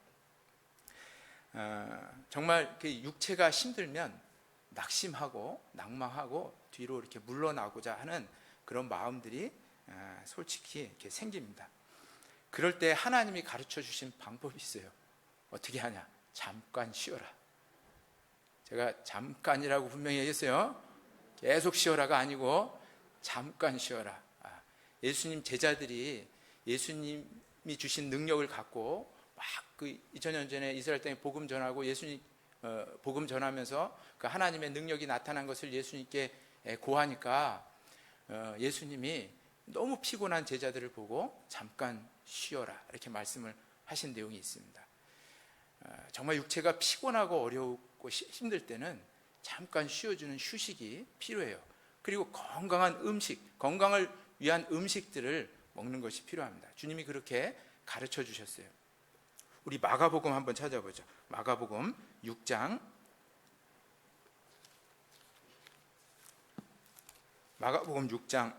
정말 육체가 힘들면 낙심하고 낭망하고 뒤로 이렇게 물러나고자 하는 그런 마음들이 솔직히 이렇게 생깁니다. 그럴 때 하나님이 가르쳐 주신 방법이 있어요. 어떻게 하냐? 잠깐 쉬어라. 제가 잠깐이라고 분명히 얘기했어요. 계속 쉬어라가 아니고 잠깐 쉬어라. 예수님 제자들이 예수님이 주신 능력을 갖고 막 그 2000년 전에 이스라엘 땅에 복음 전하고 예수님 복음 전하면서 그 하나님의 능력이 나타난 것을 예수님께 고하니까 예수님이 너무 피곤한 제자들을 보고 잠깐 쉬어라 이렇게 말씀을 하신 내용이 있습니다. 정말 육체가 피곤하고 어렵고 힘들 때는 잠깐 쉬어주는 휴식이 필요해요. 그리고 건강한 음식, 건강을 위한 음식들을 먹는 것이 필요합니다. 주님이 그렇게 가르쳐 주셨어요. 우리 마가복음 한번 찾아보죠. 마가복음 6장, 마가복음 6장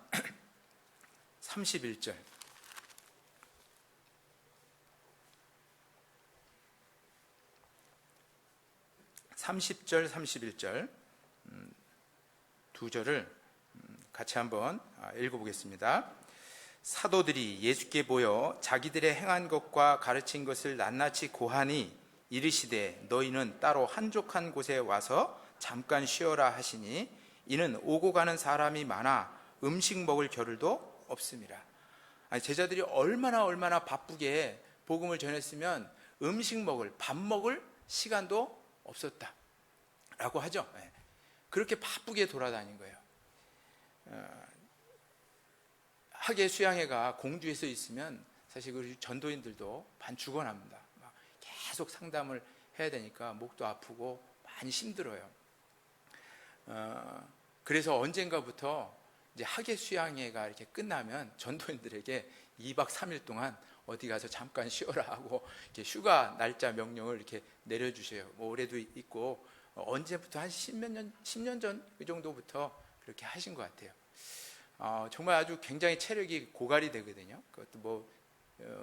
31절. 30절, 31절 두 절을 같이 한번 읽어보겠습니다. 사도들이 예수께 보여 자기들의 행한 것과 가르친 것을 낱낱이 고하니 이르시되 너희는 따로 한적한 곳에 와서 잠깐 쉬어라 하시니 이는 오고 가는 사람이 많아 음식 먹을 겨를도 없습니다. 제자들이 얼마나 바쁘게 복음을 전했으면 음식 먹을, 밥 먹을 시간도 없었다 라고 하죠. 그렇게 바쁘게 돌아다닌 거예요. 학예 수양회가 공주에서 있으면 사실 우리 전도인들도 반 죽어납니다. 막 계속 상담을 해야 되니까 목도 아프고 많이 힘들어요. 그래서 언젠가부터 이제 학예 수양회가 이렇게 끝나면 전도인들에게 2박 3일 동안 어디 가서 잠깐 쉬어라 하고 이렇게 휴가 날짜 명령을 이렇게 내려주셔요. 뭐 올해도 있고 언제부터 한 10년 전 그 정도부터 그렇게 하신 것 같아요. 정말 아주 굉장히 체력이 고갈이 되거든요. 그것도 뭐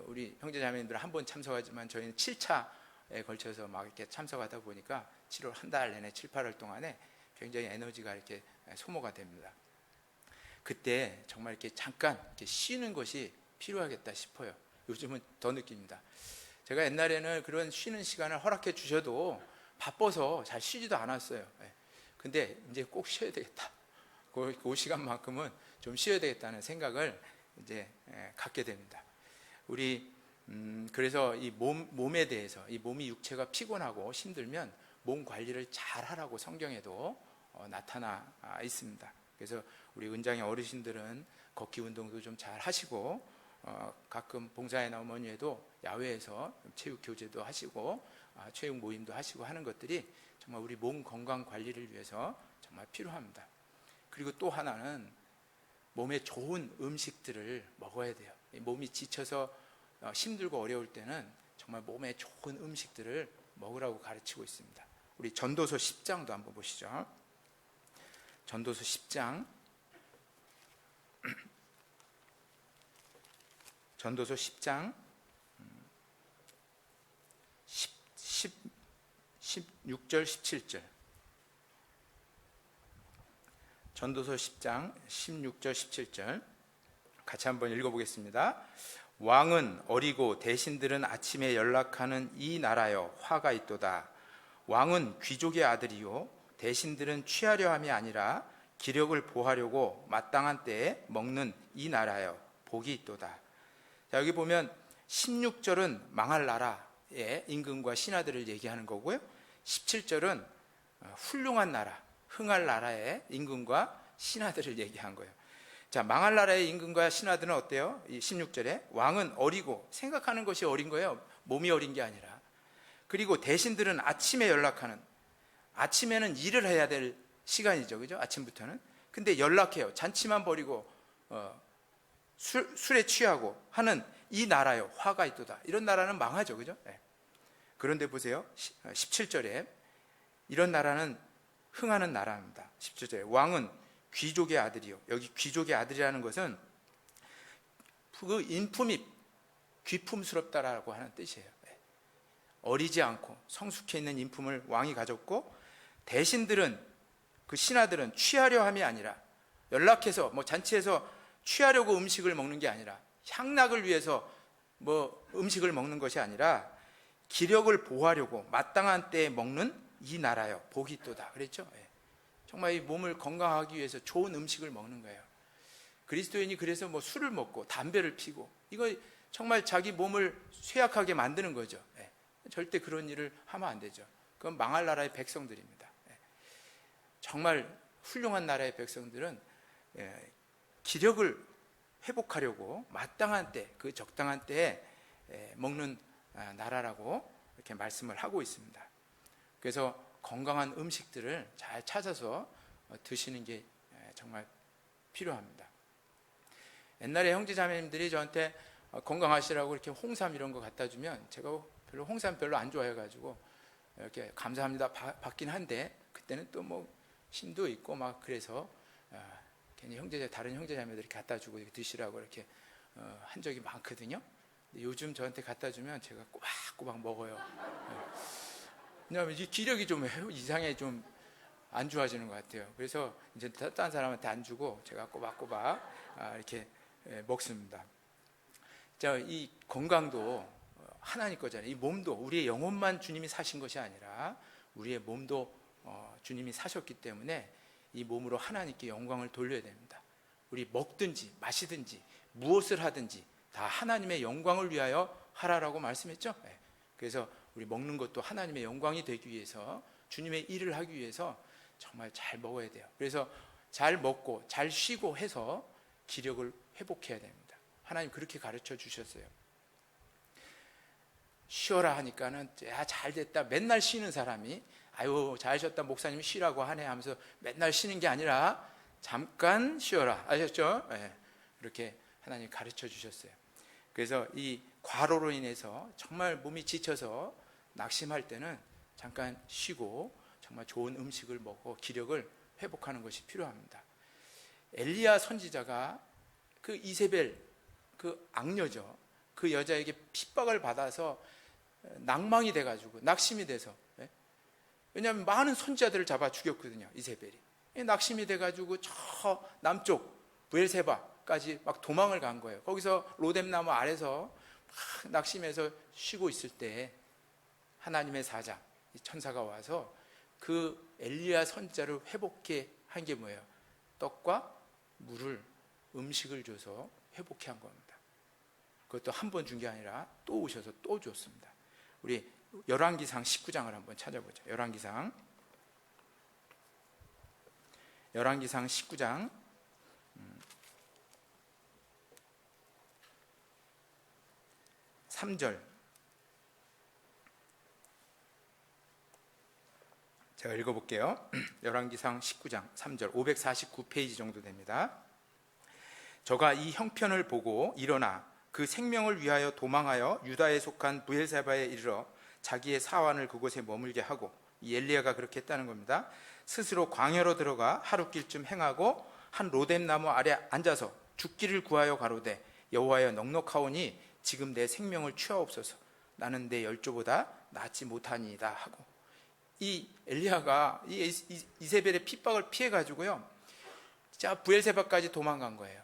우리 형제자매님들은 한 번 참석하지만 저희는 7차에 걸쳐서 막 이렇게 참석하다 보니까 7월 한 달 내내 7, 8월 동안에 굉장히 에너지가 이렇게 소모가 됩니다. 그때 정말 이렇게 잠깐 이렇게 쉬는 것이 필요하겠다 싶어요. 요즘은 더 느낍니다. 제가 옛날에는 그런 쉬는 시간을 허락해 주셔도 바빠서 잘 쉬지도 않았어요. 근데 이제 꼭 쉬어야 되겠다. 그 시간만큼은 좀 쉬어야 되겠다는 생각을 이제 갖게 됩니다. 우리 그래서 이 몸에 대해서 이 몸이 육체가 피곤하고 힘들면 몸 관리를 잘 하라고 성경에도 나타나 있습니다. 그래서 우리 은장의 어르신들은 걷기 운동도 좀 잘 하시고 가끔 봉사에 나오면 해도 야외에서 체육 교제도 하시고 체육 모임도 하시고 하는 것들이 정말 우리 몸 건강 관리를 위해서 정말 필요합니다. 그리고 또 하나는 몸에 좋은 음식들을 먹어야 돼요. 몸이 지쳐서 힘들고 어려울 때는 정말 몸에 좋은 음식들을 먹으라고 가르치고 있습니다. 우리 전도서 10장도 한번 보시죠. 전도서 10장 전도서 10장 16절 17절 전도서 10장 16절 17절 같이 한번 읽어보겠습니다. 왕은 어리고 대신들은 아침에 연락하는 이 나라여 화가 있도다. 왕은 귀족의 아들이요 대신들은 취하려 함이 아니라 기력을 보하려고 마땅한 때에 먹는 이 나라여 복이 있도다. 자, 여기 보면 16절은 망할 나라의 임금과 신하들을 얘기하는 거고요. 17절은 훌륭한 나라, 흥할 나라의 임금과 신하들을 얘기한 거예요. 자, 망할 나라의 임금과 신하들은 어때요? 이 16절에 왕은 어리고, 생각하는 것이 어린 거예요. 몸이 어린 게 아니라. 그리고 대신들은 아침에 연락하는, 아침에는 일을 해야 될 시간이죠, 그죠? 아침부터는. 근데 연락해요. 잔치만 벌이고 술에 취하고 하는 이 나라요 화가 있도다. 이런 나라는 망하죠, 그죠? 네. 그런데 보세요, 17절에 이런 나라는 흥하는 나라입니다. 17절에 왕은 귀족의 아들이요. 여기 귀족의 아들이라는 것은 그 인품이 귀품스럽다라고 하는 뜻이에요. 어리지 않고 성숙해 있는 인품을 왕이 가졌고, 대신들은 그 신하들은 취하려 함이 아니라, 연락해서 잔치에서 취하려고 음식을 먹는 게 아니라, 향락을 위해서 음식을 먹는 것이 아니라 기력을 보호하려고 마땅한 때에 먹는 이 나라여 복이 있도다 그랬죠. 정말 이 몸을 건강하기 위해서 좋은 음식을 먹는 거예요. 그리스도인이 그래서 술을 먹고 담배를 피고, 이거 정말 자기 몸을 쇠약하게 만드는 거죠. 절대 그런 일을 하면 안 되죠. 그건 망할 나라의 백성들입니다. 정말 훌륭한 나라의 백성들은 기력을 회복하려고 마땅한 때, 그 적당한 때에 먹는 나라라고 이렇게 말씀을 하고 있습니다. 그래서 건강한 음식들을 잘 찾아서 드시는 게 정말 필요합니다. 옛날에 형제자매님들이 저한테 건강하시라고 이렇게 홍삼 이런 거 갖다 주면 제가 홍삼 별로 안 좋아해가지고 이렇게 감사합니다 받긴 한데, 그때는 또 힘도 있고 그래서 괜히 다른 형제자매들이 갖다 주고 이렇게 드시라고 이렇게 한 적이 많거든요. 근데 요즘 저한테 갖다 주면 제가 꼬박꼬박 먹어요. 왜냐하면 이 기력이 좀 이상하게 좀 안 좋아지는 것 같아요. 그래서 이제 다른 사람한테 안 주고 제가 꼬박꼬박 이렇게 먹습니다. 자, 이 건강도 하나님 거잖아요. 이 몸도, 우리의 영혼만 주님이 사신 것이 아니라 우리의 몸도 주님이 사셨기 때문에 이 몸으로 하나님께 영광을 돌려야 됩니다. 우리 먹든지 마시든지 무엇을 하든지 다 하나님의 영광을 위하여 하라라고 말씀했죠. 그래서 우리 먹는 것도 하나님의 영광이 되기 위해서, 주님의 일을 하기 위해서 정말 잘 먹어야 돼요. 그래서 잘 먹고 잘 쉬고 해서 기력을 회복해야 됩니다. 하나님 그렇게 가르쳐 주셨어요. 쉬어라 하니까는 잘 됐다, 맨날 쉬는 사람이 아유 잘하셨다 목사님이 쉬라고 하네 하면서 맨날 쉬는 게 아니라 잠깐 쉬어라, 아셨죠? 이렇게 하나님 가르쳐 주셨어요. 그래서 이 과로로 인해서 정말 몸이 지쳐서 낙심할 때는 잠깐 쉬고 정말 좋은 음식을 먹고 기력을 회복하는 것이 필요합니다. 엘리야 선지자가 그 이세벨, 그 악녀죠, 그 여자에게 핍박을 받아서 낭망이 돼가지고 낙심이 돼서, 왜냐하면 많은 선지자들을 잡아 죽였거든요. 이세벨이 낙심이 돼가지고 저 남쪽 브엘세바까지 도망을 간 거예요. 거기서 로뎀나무 아래서 막 낙심해서 쉬고 있을 때 하나님의 사자, 천사가 와서 그 엘리야 선지자를 회복해 한 게 뭐예요? 떡과 물을, 음식을 줘서 회복해 한 겁니다. 그것도 한 번 준 게 아니라 또 오셔서 또 줬습니다. 우리 열왕기상 19장을 한번 찾아보죠. 열왕기상 19장 3절, 제가 읽어볼게요. 열왕기상 19장 3절, 549페이지 정도 됩니다. 저가 이 형편을 보고 일어나 그 생명을 위하여 도망하여 유다에 속한 브엘세바에 이르러 자기의 사환을 그곳에 머물게 하고, 이 엘리야가 그렇게 했다는 겁니다. 스스로 광야로 들어가 하루길쯤 행하고 한 로뎀나무 아래 앉아서 죽기를 구하여 가로되 여호와여 넉넉하오니 지금 내 생명을 취하옵소서. 나는 내 열조보다 낫지 못하니이다 하고, 이 엘리야가 이 이세벨의 핍박을 피해 가지고요, 자 브엘세바까지 도망간 거예요.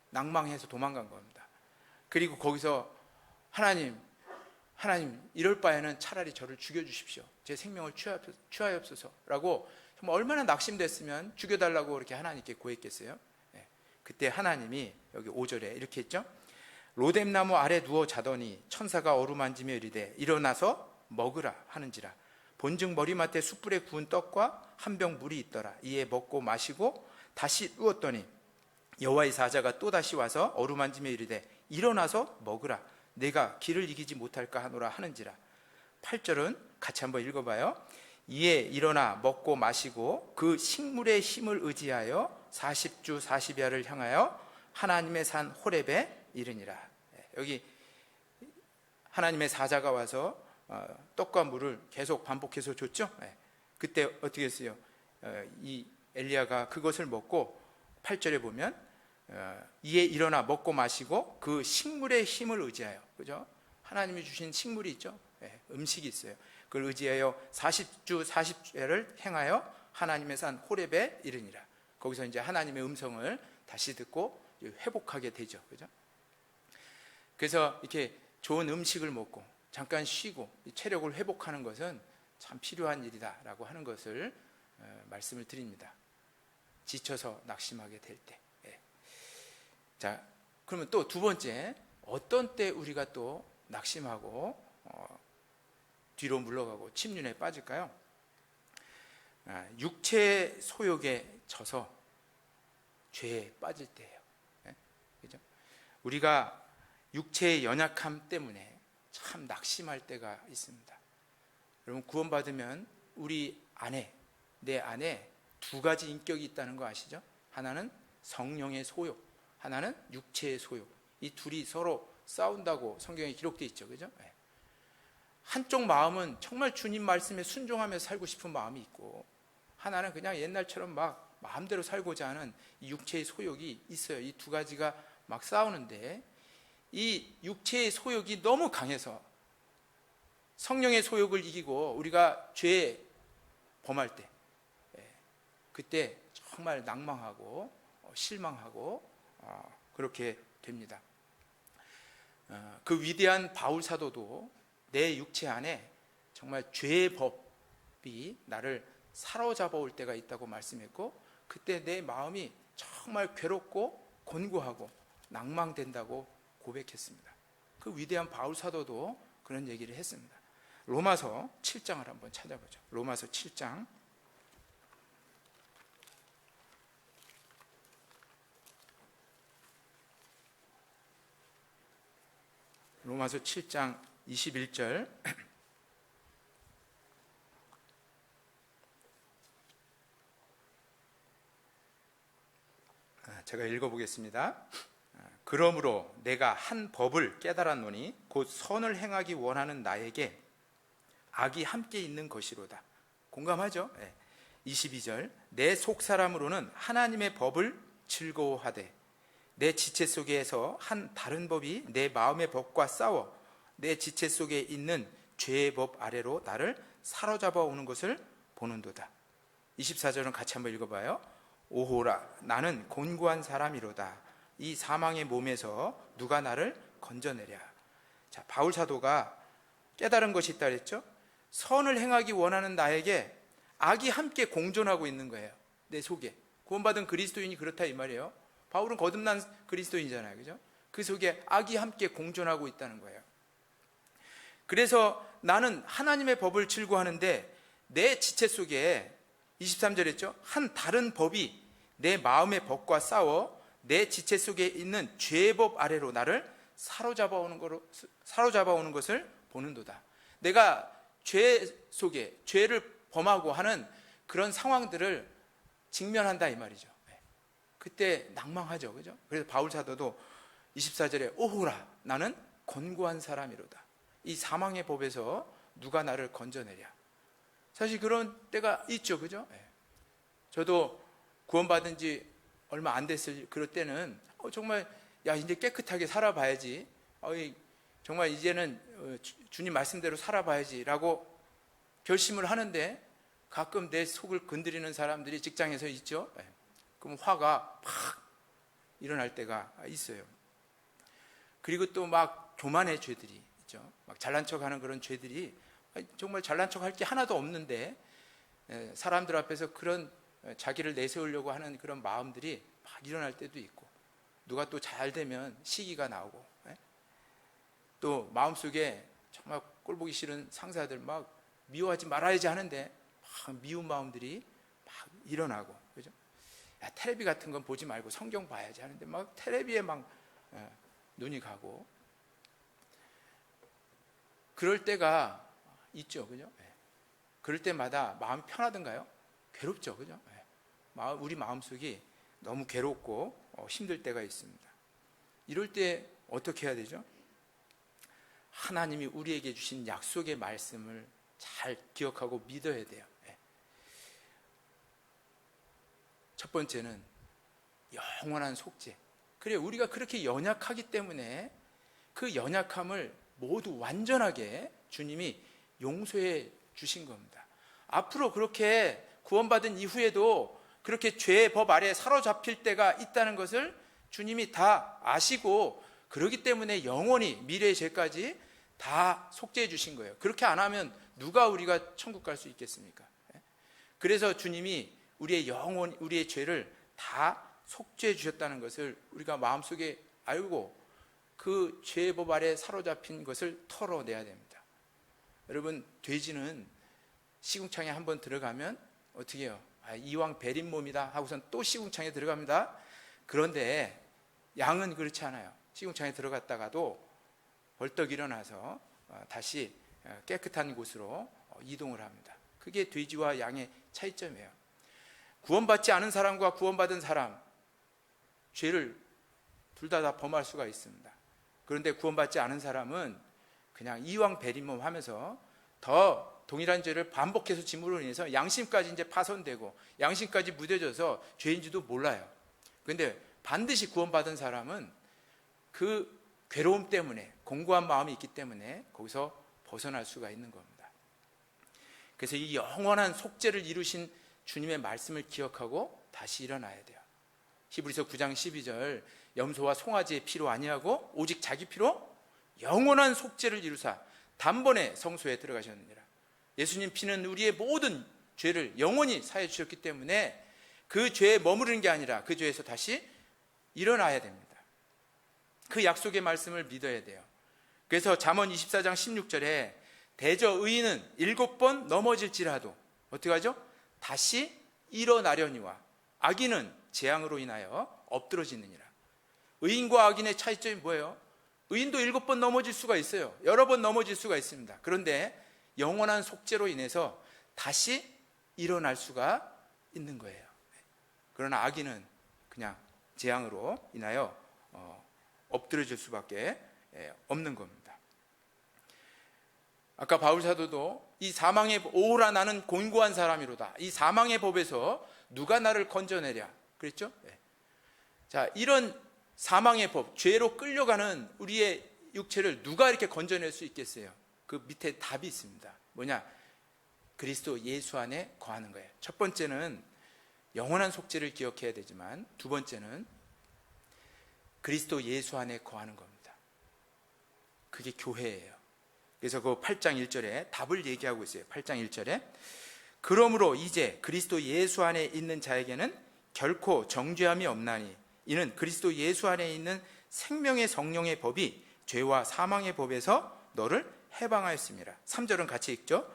낭망해서 도망간 겁니다. 그리고 거기서 하나님 이럴 바에는 차라리 저를 죽여주십시오. 제 생명을 취하옵소서라고 정말 얼마나 낙심됐으면 죽여달라고 이렇게 하나님께 고했겠어요. 그때 하나님이 여기 5절에 이렇게 했죠. 로뎀나무 아래 누워 자더니 천사가 어루만지며 이르되 일어나서 먹으라 하는지라. 본즉 머리맡에 숯불에 구운 떡과 한 병 물이 있더라. 이에 먹고 마시고 다시 누웠더니 여호와의 사자가 또다시 와서 어루만지며 이르되 일어나서 먹으라. 내가 길을 이기지 못할까 하노라 하는지라. 8절은 같이 한번 읽어봐요. 이에 일어나 먹고 마시고 그 식물의 힘을 의지하여 40주 40야를 향하여 하나님의 산 호렙에 이르니라. 여기 하나님의 사자가 와서 떡과 물을 계속 반복해서 줬죠. 그때 어떻게 했어요? 이 엘리야가 그것을 먹고 8절에 보면 이에 일어나 먹고 마시고 그 식물의 힘을 의지하여, 그죠? 하나님이 주신 식물이 있죠. 음식이 있어요. 그걸 의지하여 40주 40야를 행하여 하나님의 산 호렙에 이르니라. 거기서 이제 하나님의 음성을 다시 듣고 회복하게 되죠. 그죠? 그래서 이렇게 좋은 음식을 먹고 잠깐 쉬고 체력을 회복하는 것은 참 필요한 일이다라고 하는 것을 말씀을 드립니다. 지쳐서 낙심하게 될 때. 자, 그러면 또 두 번째, 어떤 때 우리가 또 낙심하고 뒤로 물러가고 침륜에 빠질까요? 육체의 소욕에 져서 죄에 빠질 때예요. 그죠? 우리가 육체의 연약함 때문에 참 낙심할 때가 있습니다. 여러분, 구원받으면 우리 안에, 내 안에 두 가지 인격이 있다는 거 아시죠? 하나는 성령의 소욕, 하나는 육체의 소욕. 이 둘이 서로 싸운다고 성경에 기록되어 있죠. 그죠? 한쪽 마음은 정말 주님 말씀에 순종하며 살고 싶은 마음이 있고, 하나는 그냥 옛날처럼 막 마음대로 살고자 하는 이 육체의 소욕이 있어요. 이 두 가지가 막 싸우는데, 이 육체의 소욕이 너무 강해서 성령의 소욕을 이기고 우리가 죄에 범할 때, 그때 정말 낭망하고 실망하고 그렇게 됩니다. 그 위대한 바울 사도도 내 육체 안에 정말 죄의 법이 나를 사로잡아 올 때가 있다고 말씀했고, 그때 내 마음이 정말 괴롭고 곤고하고 낭망된다고 고백했습니다. 그 위대한 바울 사도도 그런 얘기를 했습니다. 로마서 7장을 한번 찾아보죠. 로마서 7장. 로마서 7장 21절. 제가 읽어보겠습니다. 그러므로 내가 한 법을 깨달았노니 곧 선을 행하기 원하는 나에게 악이 함께 있는 것이로다. 공감하죠? 22절. 내 속사람으로는 하나님의 법을 즐거워하되 내 지체 속에서 한 다른 법이 내 마음의 법과 싸워 내 지체 속에 있는 죄의 법 아래로 나를 사로잡아 오는 것을 보는도다. 24절은 같이 한번 읽어봐요. 오호라, 나는 곤고한 사람이로다. 이 사망의 몸에서 누가 나를 건져내랴. 자, 바울 사도가 깨달은 것이 있다 그랬죠? 선을 행하기 원하는 나에게 악이 함께 공존하고 있는 거예요. 내 속에. 구원받은 그리스도인이 그렇다 이 말이에요. 바울은 거듭난 그리스도인이잖아요. 그죠? 그 속에 악이 함께 공존하고 있다는 거예요. 그래서 나는 하나님의 법을 즐거워하는데 내 지체 속에 23절 했죠? 한 다른 법이 내 마음의 법과 싸워 내 지체 속에 있는 죄의 법 아래로 나를 사로잡아 오는 것을 보는도다. 내가 죄 속에 죄를 범하고 하는 그런 상황들을 직면한다 이 말이죠. 그때 낭망하죠. 그죠? 그래서 바울 사도도 24절에 오호라, 나는 곤고한 사람이로다. 이 사망의 법에서 누가 나를 건져내랴. 사실 그런 때가 있죠. 그죠? 저도 구원받은 지 얼마 안 됐을 그럴 때는 정말 야 이제 깨끗하게 살아봐야지, 정말 이제는 주님 말씀대로 살아봐야지 라고 결심을 하는데, 가끔 내 속을 건드리는 사람들이 직장에서 있죠. 그럼 화가 팍 일어날 때가 있어요. 그리고 또 막 교만의 죄들이 있죠. 막 잘난 척하는 그런 죄들이 정말 잘난 척할 게 하나도 없는데 사람들 앞에서 그런 자기를 내세우려고 하는 그런 마음들이 막 일어날 때도 있고, 누가 또 잘 되면 시기가 나오고, 또 마음속에 정말 꼴보기 싫은 상사들 막 미워하지 말아야지 하는데 막 미운 마음들이 막 일어나고, 그죠? 야, 텔레비 같은 건 보지 말고 성경 봐야지 하는데 막 텔레비에 막 눈이 가고, 그럴 때가 있죠. 그죠? 그럴 때마다 마음이 편하던가요? 괴롭죠. 그죠? 우리 마음속이 너무 괴롭고 힘들 때가 있습니다. 이럴 때 어떻게 해야 되죠? 하나님이 우리에게 주신 약속의 말씀을 잘 기억하고 믿어야 돼요. 첫 번째는 영원한 속죄. 그래, 우리가 그렇게 연약하기 때문에 그 연약함을 모두 완전하게 주님이 용서해 주신 겁니다. 앞으로 그렇게 구원받은 이후에도 그렇게 죄의 법 아래 사로잡힐 때가 있다는 것을 주님이 다 아시고, 그렇기 때문에 영원히 미래의 죄까지 다 속죄해 주신 거예요. 그렇게 안 하면 누가 우리가 천국 갈 수 있겠습니까? 그래서 주님이 우리의 죄를 다 속죄해 주셨다는 것을 우리가 마음속에 알고 그 죄의 법 아래 사로잡힌 것을 털어내야 됩니다. 여러분, 돼지는 시궁창에 한번 들어가면 어떻게 해요? 이왕 베린 몸이다 하고선 또 시궁창에 들어갑니다. 그런데 양은 그렇지 않아요. 시궁창에 들어갔다가도 벌떡 일어나서 다시 깨끗한 곳으로 이동을 합니다. 그게 돼지와 양의 차이점이에요. 구원받지 않은 사람과 구원받은 사람, 죄를 둘 다 범할 수가 있습니다. 그런데 구원받지 않은 사람은 그냥 이왕 베린몸 하면서 더 동일한 죄를 반복해서 짐으로 인해서 양심까지 이제 파손되고 양심까지 무뎌져서 죄인지도 몰라요. 그런데 반드시 구원받은 사람은 그 괴로움 때문에, 공고한 마음이 있기 때문에 거기서 벗어날 수가 있는 겁니다. 그래서 이 영원한 속죄를 이루신 주님의 말씀을 기억하고 다시 일어나야 돼요. 히브리서 9장 12절, 염소와 송아지의 피로 아니하고 오직 자기 피로 영원한 속죄를 이루사 단번에 성소에 들어가셨느니라. 예수님 피는 우리의 모든 죄를 영원히 사해 주셨기 때문에 그 죄에 머무르는 게 아니라 그 죄에서 다시 일어나야 됩니다. 그 약속의 말씀을 믿어야 돼요. 그래서 잠언 24장 16절에 대저 의인은 7번 넘어질지라도 어떻게 하죠? 다시 일어나려니와 악인은 재앙으로 인하여 엎드러지느니라. 의인과 악인의 차이점이 뭐예요? 의인도 7번 넘어질 수가 있어요. 여러 번 넘어질 수가 있습니다. 그런데 영원한 속죄로 인해서 다시 일어날 수가 있는 거예요. 그러나 악인은 그냥 재앙으로 인하여 엎드려질 수밖에 없는 겁니다. 아까 바울 사도도 이 사망의 오라 나는 곤고한 사람이로다. 이 사망의 법에서 누가 나를 건져내랴 그랬죠? 자, 이런 사망의 법, 죄로 끌려가는 우리의 육체를 누가 이렇게 건져낼 수 있겠어요? 그 밑에 답이 있습니다. 뭐냐? 그리스도 예수 안에 거하는 거예요. 첫 번째는 영원한 속죄를 기억해야 되지만 두 번째는 그리스도 예수 안에 거하는 겁니다. 그게 교회예요. 그래서 그 8장 1절에 답을 얘기하고 있어요. 8장 1절에 그러므로 이제 그리스도 예수 안에 있는 자에게는 결코 정죄함이 없나니 이는 그리스도 예수 안에 있는 생명의 성령의 법이 죄와 사망의 법에서 너를 해방하였습니다. 3절은 같이 읽죠.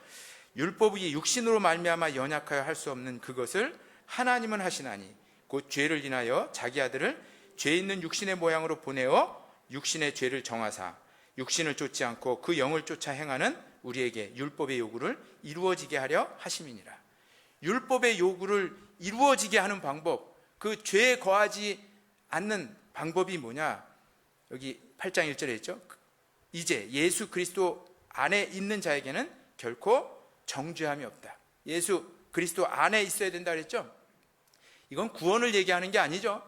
율법이 육신으로 말미암아 연약하여 할 수 없는 그것을 하나님은 하시나니 곧 죄를 인하여 자기 아들을 죄 있는 육신의 모양으로 보내어 육신의 죄를 정하사 육신을 쫓지 않고 그 영을 쫓아 행하는 우리에게 율법의 요구를 이루어지게 하려 하심이니라. 율법의 요구를 이루어지게 하는 방법, 그 죄에 거하지 않는 방법이 뭐냐? 여기 8장 1절에 있죠. 이제 예수 그리스도 안에 있는 자에게는 결코 정죄함이 없다. 예수 그리스도 안에 있어야 된다 그랬죠. 이건 구원을 얘기하는 게 아니죠.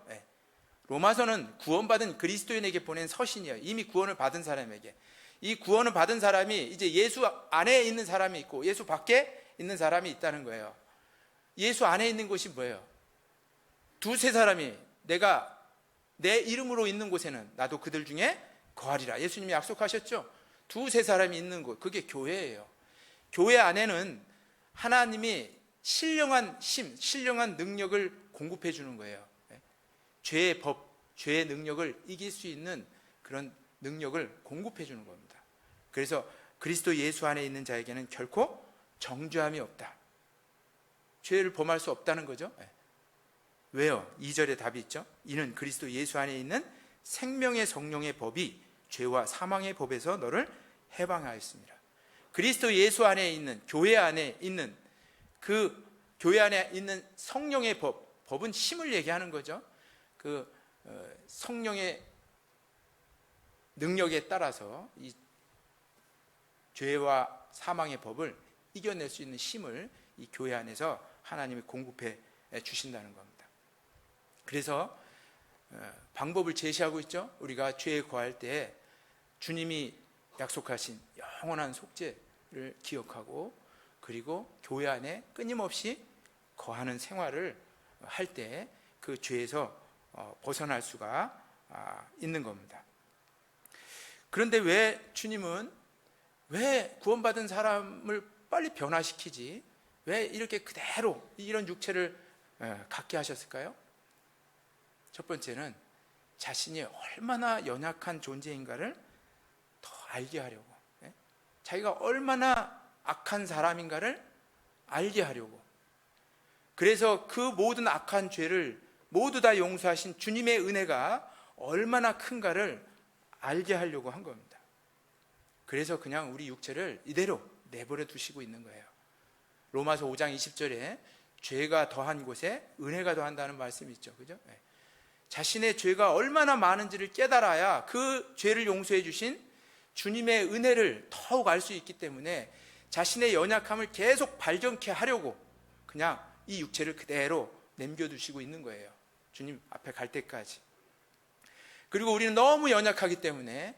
로마서는 구원받은 그리스도인에게 보낸 서신이에요. 이미 구원을 받은 사람에게. 이 구원을 받은 사람이 이제 예수 안에 있는 사람이 있고 예수 밖에 있는 사람이 있다는 거예요. 예수 안에 있는 곳이 뭐예요? 두세 사람이 내가 내 이름으로 있는 곳에는 나도 그들 중에 거하리라. 예수님이 약속하셨죠. 두세 사람이 있는 곳, 그게 교회예요. 교회 안에는 하나님이 신령한 힘, 신령한 능력을 공급해 주는 거예요. 죄의 법, 죄의 능력을 이길 수 있는 그런 능력을 공급해 주는 겁니다. 그래서 그리스도 예수 안에 있는 자에게는 결코 정죄함이 없다. 죄를 범할 수 없다는 거죠. 왜요? 2절에 답이 있죠. 이는 그리스도 예수 안에 있는 생명의 성령의 법이 죄와 사망의 법에서 너를 해방하였습니다. 그리스도 예수 안에 있는, 교회 안에 있는 그 교회 안에 있는 성령의 법, 법은 힘을 얘기하는 거죠. 그 성령의 능력에 따라서 이 죄와 사망의 법을 이겨낼 수 있는 힘을 이 교회 안에서 하나님이 공급해 주신다는 겁니다. 그래서 방법을 제시하고 있죠. 우리가 죄에 거할 때 주님이 약속하신 영원한 속죄를 기억하고 그리고 교회 안에 끊임없이 거하는 생활을 할 때 그 죄에서 벗어날 수가 있는 겁니다. 그런데 왜 주님은 왜 구원받은 사람을 빨리 변화시키지? 왜 이렇게 그대로 이런 육체를 갖게 하셨을까요? 첫 번째는 자신이 얼마나 연약한 존재인가를 더 알게 하려고, 자기가 얼마나 악한 사람인가를 알게 하려고. 그래서 그 모든 악한 죄를 모두 다 용서하신 주님의 은혜가 얼마나 큰가를 알게 하려고 한 겁니다. 그래서 그냥 우리 육체를 이대로 내버려 두시고 있는 거예요. 로마서 5장 20절에 죄가 더한 곳에 은혜가 더한다는 말씀이 있죠. 그죠? 자신의 죄가 얼마나 많은지를 깨달아야 그 죄를 용서해 주신 주님의 은혜를 더욱 알 수 있기 때문에 자신의 연약함을 계속 발견케 하려고 그냥 이 육체를 그대로 남겨두시고 있는 거예요. 주님 앞에 갈 때까지. 그리고 우리는 너무 연약하기 때문에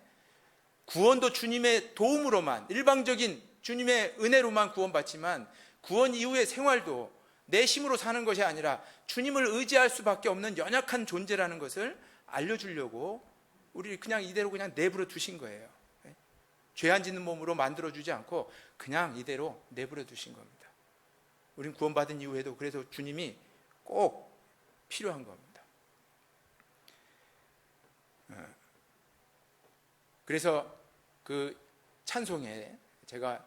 구원도 주님의 도움으로만, 일방적인 주님의 은혜로만 구원받지만 구원 이후의 생활도 내 힘으로 사는 것이 아니라 주님을 의지할 수밖에 없는 연약한 존재라는 것을 알려주려고 우리를 그냥 이대로 그냥 내버려 두신 거예요. 죄 안 짓는 몸으로 만들어주지 않고 그냥 이대로 내버려 두신 겁니다. 우린 구원받은 이후에도 그래서 주님이 꼭 필요한 겁니다. 그래서 그 찬송에, 제가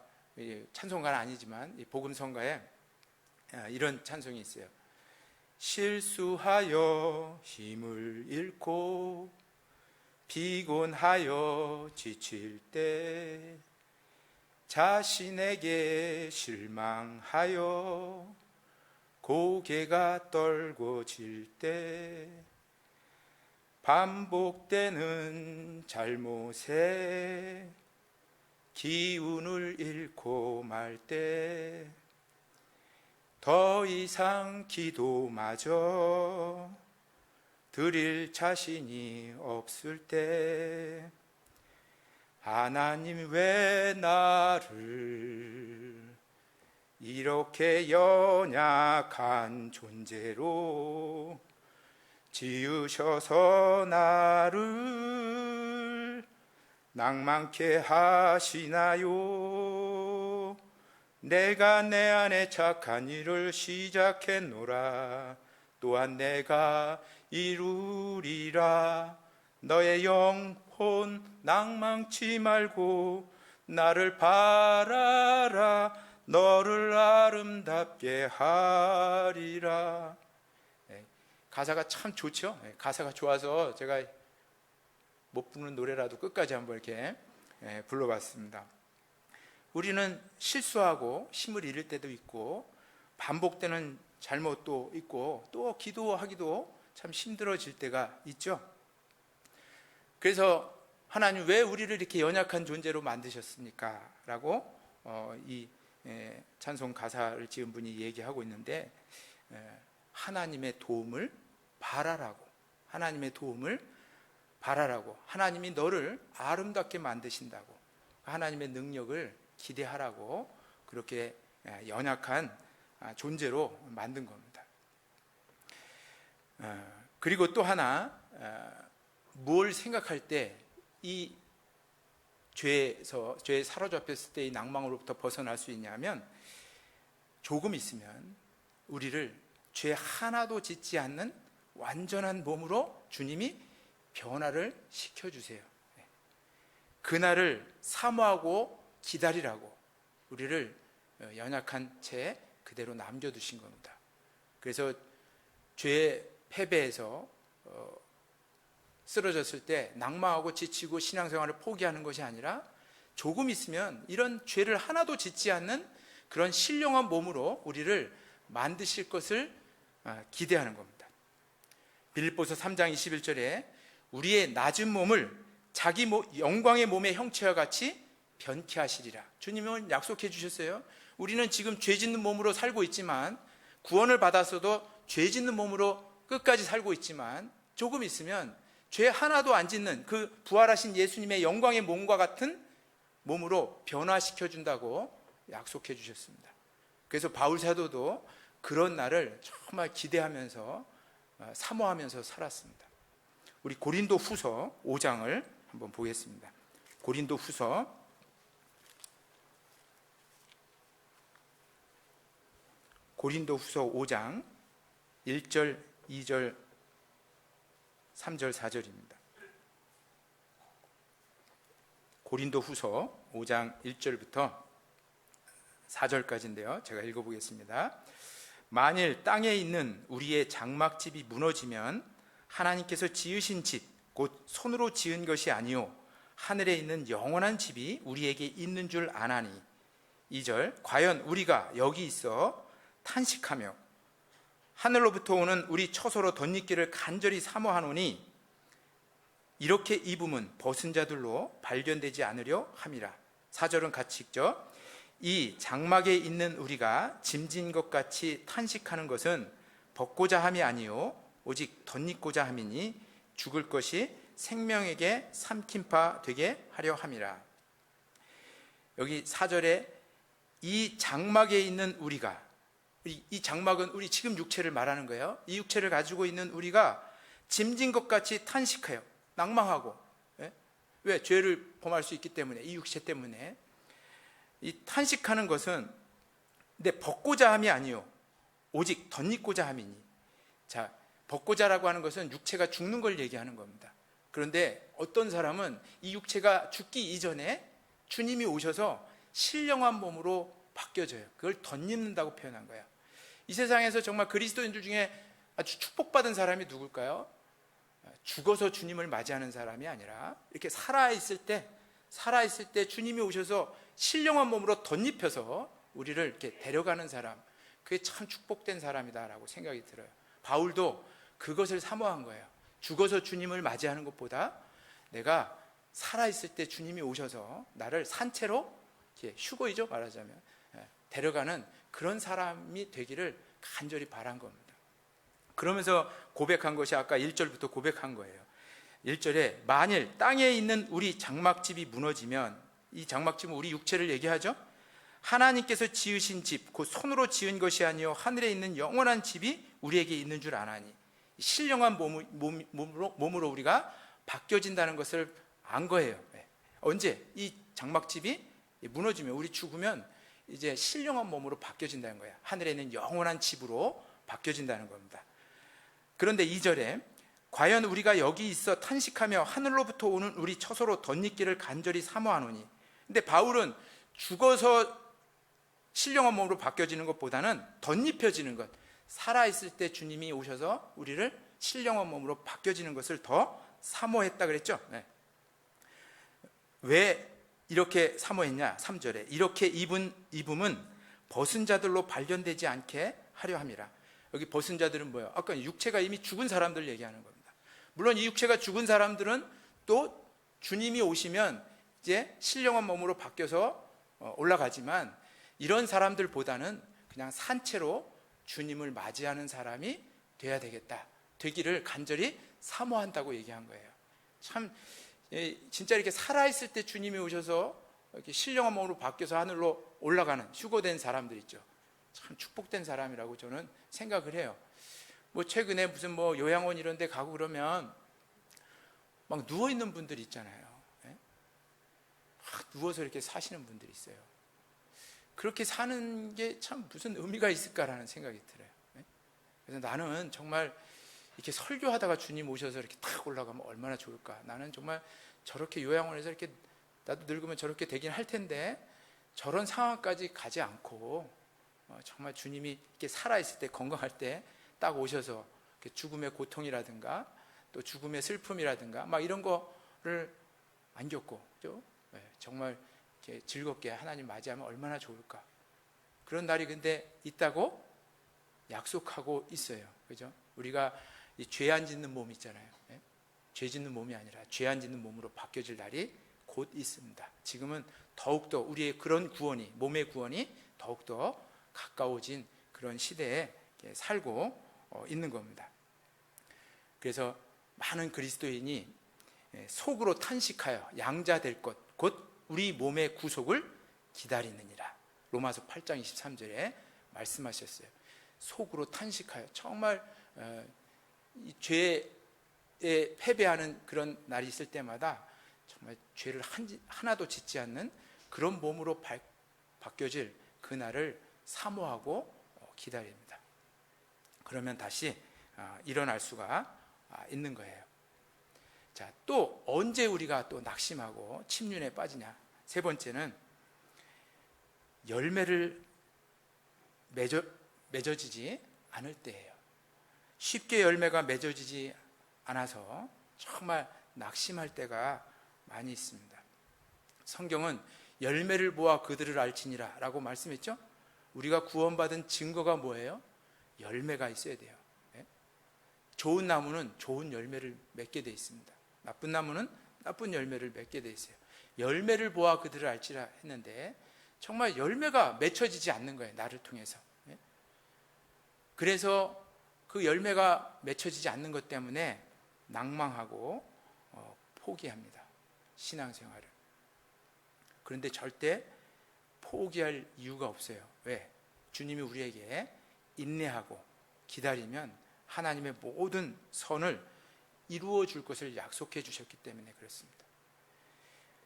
찬송가는 아니지만 복음성가에 이런 찬송이 있어요. 실수하여 힘을 잃고 피곤하여 지칠 때 자신에게 실망하여 고개가 떨궈질 때 반복되는 잘못에 기운을 잃고 말 때 더 이상 기도마저 드릴 자신이 없을 때 하나님 왜 나를 이렇게 연약한 존재로 지으셔서 나를 낭만케 하시나요? 내가 내 안에 착한 일을 시작했노라. 또한 내가 이루리라. 너의 영혼 낭망치 말고 나를 바라라. 너를 아름답게 하리라. 가사가 참 좋죠. 가사가 좋아서 제가 못 부르는 노래라도 끝까지 한번 이렇게 불러봤습니다. 우리는 실수하고 힘을 잃을 때도 있고 반복되는 잘못도 있고 또 기도하기도 참 힘들어질 때가 있죠. 그래서 하나님 왜 우리를 이렇게 연약한 존재로 만드셨습니까? 라고 이 찬송 가사를 지은 분이 얘기하고 있는데, 하나님의 도움을 바라라고, 하나님의 도움을 바라라고, 하나님이 너를 아름답게 만드신다고, 하나님의 능력을 기대하라고 그렇게 연약한 존재로 만든 겁니다. 그리고 또 하나, 뭘 생각할 때 이 죄에 사로잡혔을 때 이 낭망으로부터 벗어날 수 있냐면, 조금 있으면 우리를 죄 하나도 짓지 않는 완전한 몸으로 주님이 변화를 시켜주세요. 그날을 사모하고 기다리라고 우리를 연약한 채 그대로 남겨두신 겁니다. 그래서 죄의 패배에서 쓰러졌을 때 낭망하고 지치고 신앙생활을 포기하는 것이 아니라 조금 있으면 이런 죄를 하나도 짓지 않는 그런 신령한 몸으로 우리를 만드실 것을 기대하는 겁니다. 빌립보서 3장 21절에 우리의 낮은 몸을 자기 영광의 몸의 형체와 같이 변케 하시리라. 주님은 약속해 주셨어요. 우리는 지금 죄 짓는 몸으로 살고 있지만, 구원을 받았어도 죄 짓는 몸으로 끝까지 살고 있지만, 조금 있으면 죄 하나도 안 짓는 그 부활하신 예수님의 영광의 몸과 같은 몸으로 변화시켜 준다고 약속해 주셨습니다. 그래서 바울 사도도 그런 날을 정말 기대하면서 사모하면서 살았습니다. 우리 고린도 후서 5장을 한번 보겠습니다. 고린도 후서 5장 1절, 2절, 3절, 4절입니다. 고린도 후서 5장 1절부터 4절까지인데요. 제가 읽어보겠습니다. 만일 땅에 있는 우리의 장막집이 무너지면 하나님께서 지으신 집, 곧 손으로 지은 것이 아니요 하늘에 있는 영원한 집이 우리에게 있는 줄 아나니. 2절, 과연 우리가 여기 있어 탄식하며 하늘로부터 오는 우리 처소로 덧입기를 간절히 사모하노니 이렇게 입음은 벗은 자들로 발견되지 않으려 함이라. 4절은 같이 읽죠. 이 장막에 있는 우리가 짐진 것 같이 탄식하는 것은 벗고자 함이 아니요 오직 덧입고자 함이니 죽을 것이 생명에게 삼킴바 되게 하려 함이라. 여기 4절에 이 장막에 있는 우리가, 이 장막은 우리 지금 육체를 말하는 거예요. 이 육체를 가지고 있는 우리가 짐진 것 같이 탄식해요. 낭망하고. 왜? 죄를 범할 수 있기 때문에, 이 육체 때문에. 이 탄식하는 것은 근데 벗고자 함이 아니요 오직 덧입고자 함이니. 자, 벗고자라고 하는 것은 육체가 죽는 걸 얘기하는 겁니다. 그런데 어떤 사람은 이 육체가 죽기 이전에 주님이 오셔서 신령한 몸으로 바뀌어져요. 그걸 덧입는다고 표현한 거예요. 이 세상에서 정말 그리스도인들 중에 아주 축복받은 사람이 누굴까요? 죽어서 주님을 맞이하는 사람이 아니라 이렇게 살아있을 때 주님이 오셔서 신령한 몸으로 덧입혀서 우리를 이렇게 데려가는 사람, 그게 참 축복된 사람이다라고 생각이 들어요. 바울도 그것을 사모한 거예요. 죽어서 주님을 맞이하는 것보다 내가 살아있을 때 주님이 오셔서 나를 산채로, 휴거이죠 말하자면, 데려가는 그런 사람이 되기를 간절히 바란 겁니다. 그러면서 고백한 것이 아까 1절부터 고백한 거예요. 1절에 만일 땅에 있는 우리 장막집이 무너지면, 이 장막집은 우리 육체를 얘기하죠. 하나님께서 지으신 집, 그 손으로 지은 것이 아니요 하늘에 있는 영원한 집이 우리에게 있는 줄 아나니. 신령한 몸으로 우리가 바뀌어진다는 것을 안 거예요. 언제? 이 장막집이 무너지면, 우리 죽으면 이제 신령한 몸으로 바뀌어진다는 거예요. 하늘에 있는 영원한 집으로 바뀌어진다는 겁니다. 그런데 2절에 과연 우리가 여기 있어 탄식하며 하늘로부터 오는 우리 처소로 덧입기를 간절히 사모하노니. 근데 바울은 죽어서 신령한 몸으로 바뀌어지는 것보다는 덧입혀지는 것, 살아있을 때 주님이 오셔서 우리를 신령한 몸으로 바뀌어지는 것을 더 사모했다 그랬죠. 왜 이렇게 사모했냐? 3절에 이렇게 입음은 벗은 자들로 발견되지 않게 하려 함이라. 여기 벗은 자들은 뭐예요? 아까 육체가 이미 죽은 사람들 얘기하는 겁니다. 물론 이 육체가 죽은 사람들은 또 주님이 오시면 이제 신령한 몸으로 바뀌어서 올라가지만, 이런 사람들보다는 그냥 산채로 주님을 맞이하는 사람이 돼야 되겠다, 되기를 간절히 사모한다고 얘기한 거예요. 참 진짜 이렇게 살아있을 때 주님이 오셔서 이렇게 신령한 몸으로 바뀌어서 하늘로 올라가는 휴거된 사람들 있죠. 참 축복된 사람이라고 저는 생각을 해요. 최근에 무슨 요양원 이런 데 가고 그러면 막 누워있는 분들 있잖아요. 누워서 이렇게 사시는 분들이 있어요. 그렇게 사는 게 참 무슨 의미가 있을까라는 생각이 들어요. 그래서 나는 정말 이렇게 설교하다가 주님 오셔서 이렇게 탁 올라가면 얼마나 좋을까. 나는 정말 저렇게 요양원에서 이렇게, 나도 늙으면 저렇게 되긴 할 텐데 저런 상황까지 가지 않고 정말 주님이 이렇게 살아있을 때, 건강할 때 딱 오셔서 죽음의 고통이라든가 또 죽음의 슬픔이라든가 막 이런 거를 안 겪고, 그죠? 정말 이렇게 즐겁게 하나님 맞이하면 얼마나 좋을까. 그런 날이 근데 있다고 약속하고 있어요. 그죠? 우리가 이 죄 안 짓는 몸 있잖아요. 죄 짓는 몸이 아니라 죄 안 짓는 몸으로 바뀌어질 날이 곧 있습니다. 지금은 더욱더 우리의 그런 구원이, 몸의 구원이 더욱더 가까워진 그런 시대에 살고 있는 겁니다. 그래서 많은 그리스도인이 속으로 탄식하여 양자될 것, 곧 우리 몸의 구속을 기다리느니라. 로마서 8장 23절에 말씀하셨어요. 속으로 탄식하여 정말 이 죄에 패배하는 그런 날이 있을 때마다 정말 죄를 하나도 짓지 않는 그런 몸으로 바뀌어질 그날을 사모하고 기다립니다. 그러면 다시 일어날 수가 있는 거예요. 자, 또 언제 우리가 또 낙심하고 침륜에 빠지냐? 세 번째는 열매를 맺어지지 않을 때예요. 쉽게 열매가 맺어지지 않아서 정말 낙심할 때가 많이 있습니다. 성경은 열매를 보아 그들을 알지니라 라고 말씀했죠. 우리가 구원받은 증거가 뭐예요? 열매가 있어야 돼요. 좋은 나무는 좋은 열매를 맺게 돼 있습니다. 나쁜 나무는 나쁜 열매를 맺게 돼 있어요. 열매를 보아 그들을 알지라 했는데 정말 열매가 맺혀지지 않는 거예요. 나를 통해서. 그래서 그 열매가 맺혀지지 않는 것 때문에 낭망하고 포기합니다. 신앙생활을. 그런데 절대 포기할 이유가 없어요. 왜? 주님이 우리에게 인내하고 기다리면 하나님의 모든 선을 이루어 줄 것을 약속해 주셨기 때문에 그렇습니다.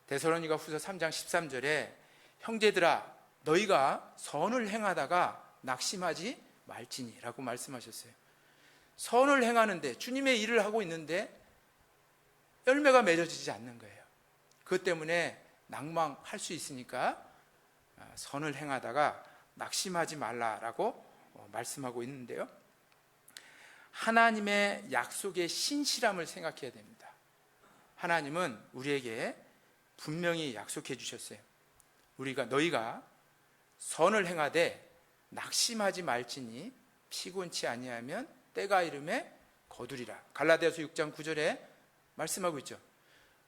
데살로니가 후서 3장 13절에 형제들아 너희가 선을 행하다가 낙심하지 말지니 라고 말씀하셨어요. 선을 행하는데 주님의 일을 하고 있는데 열매가 맺어지지 않는 거예요. 그것 때문에 낭망할 수 있으니까 선을 행하다가 낙심하지 말라라고 말씀하고 있는데요. 하나님의 약속의 신실함을 생각해야 됩니다. 하나님은 우리에게 분명히 약속해 주셨어요. 너희가 선을 행하되 낙심하지 말지니 피곤치 아니하면 때가 이름에 거두리라. 갈라디아서 6장 9절에 말씀하고 있죠.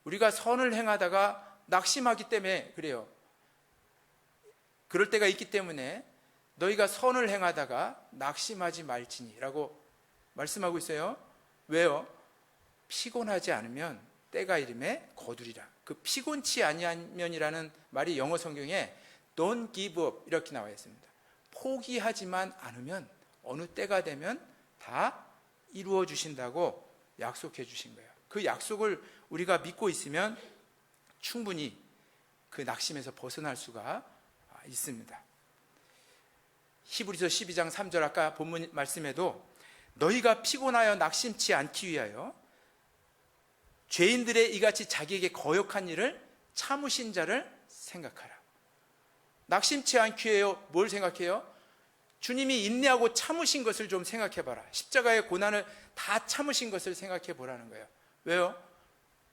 우리가 선을 행하다가 낙심하기 때문에 그래요. 그럴 때가 있기 때문에 너희가 선을 행하다가 낙심하지 말지니 라고 말씀하고 있어요. 왜요? 피곤하지 않으면 때가 이름에 거두리라. 그 피곤치 아니하면이라는 말이 영어 성경에 Don't give up 이렇게 나와 있습니다. 포기하지만 않으면 어느 때가 되면 다 이루어 주신다고 약속해 주신 거예요. 그 약속을 우리가 믿고 있으면 충분히 그 낙심에서 벗어날 수가 있습니다. 히브리서 12장 3절 아까 본문 말씀에도 너희가 피곤하여 낙심치 않기 위하여 죄인들의 이같이 자기에게 거역한 일을 참으신 자를 생각하라. 낙심치 않기 위하여 뭘 생각해요? 주님이 인내하고 참으신 것을 좀 생각해봐라. 십자가의 고난을 다 참으신 것을 생각해보라는 거예요. 왜요?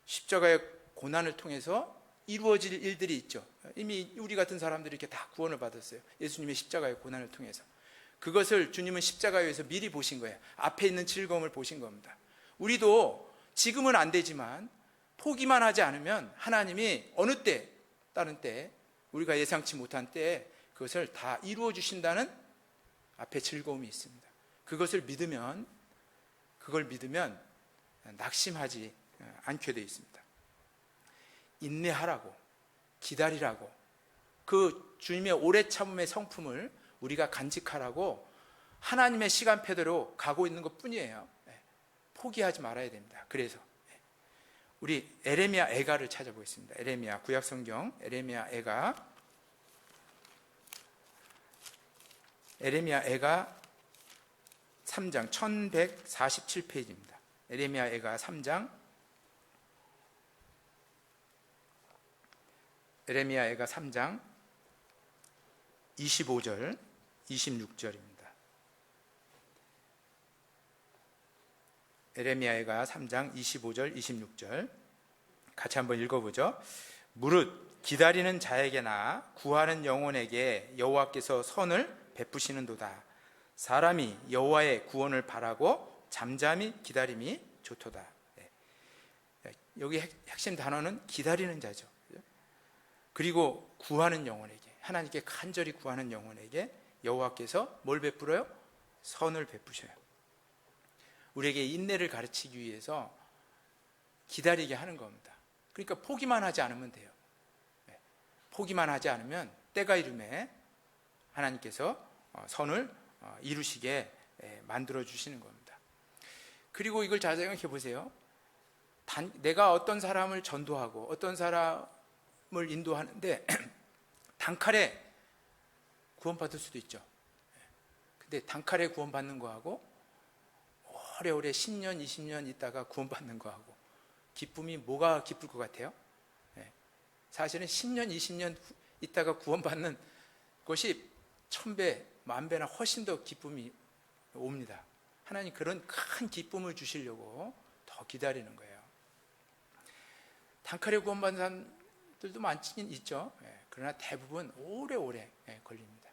십자가의 고난을 통해서 이루어질 일들이 있죠. 이미 우리 같은 사람들이 이렇게 다 구원을 받았어요. 예수님의 십자가의 고난을 통해서. 그것을 주님은 십자가에서 미리 보신 거예요. 앞에 있는 즐거움을 보신 겁니다. 우리도 지금은 안 되지만 포기만 하지 않으면 하나님이 어느 때, 다른 때, 우리가 예상치 못한 때에 그것을 다 이루어 주신다는 앞에 즐거움이 있습니다. 그걸 믿으면 낙심하지 않게 되어 있습니다. 인내하라고, 기다리라고, 그 주님의 오래 참음의 성품을 우리가 간직하라고 하나님의 시간표대로 가고 있는 것 뿐이에요. 포기하지 말아야 됩니다. 그래서 우리 에레미야 애가를 찾아보겠습니다. 에레미야 구약성경 에레미야 애가 3장 1147페이지입니다. 에레미야 애가 3장 25절 26절입니다. 에레미야 애가 3장 25절 26절 같이 한번 읽어보죠. 무릇 기다리는 자에게나 구하는 영혼에게 여호와께서 선을 베푸시는도다. 사람이 여호와의 구원을 바라고 잠잠히 기다림이 좋도다. 여기 핵심 단어는 기다리는 자죠. 그리고 구하는 영혼에게, 하나님께 간절히 구하는 영혼에게 여호와께서 뭘 베풀어요? 선을 베푸셔요. 우리에게 인내를 가르치기 위해서 기다리게 하는 겁니다. 그러니까 포기만 하지 않으면 돼요. 포기만 하지 않으면 때가 이름에 하나님께서 선을 이루시게 만들어 주시는 겁니다. 그리고 이걸 잘 생각해 보세요. 내가 어떤 사람을 전도하고 어떤 사람을 인도하는데 단칼에 구원받을 수도 있죠. 근데 단칼에 구원받는 거하고 오래오래 10년, 20년 있다가 구원받는 거하고 기쁨이 뭐가 기쁠 것 같아요? 사실은 10년, 20년 있다가 구원받는 것이 1000배, 10,000배나 훨씬 더 기쁨이 옵니다. 하나님 그런 큰 기쁨을 주시려고 더 기다리는 거예요. 단칼에 구원받는 사람들도 많긴 있죠. 그러나 대부분 오래오래 걸립니다.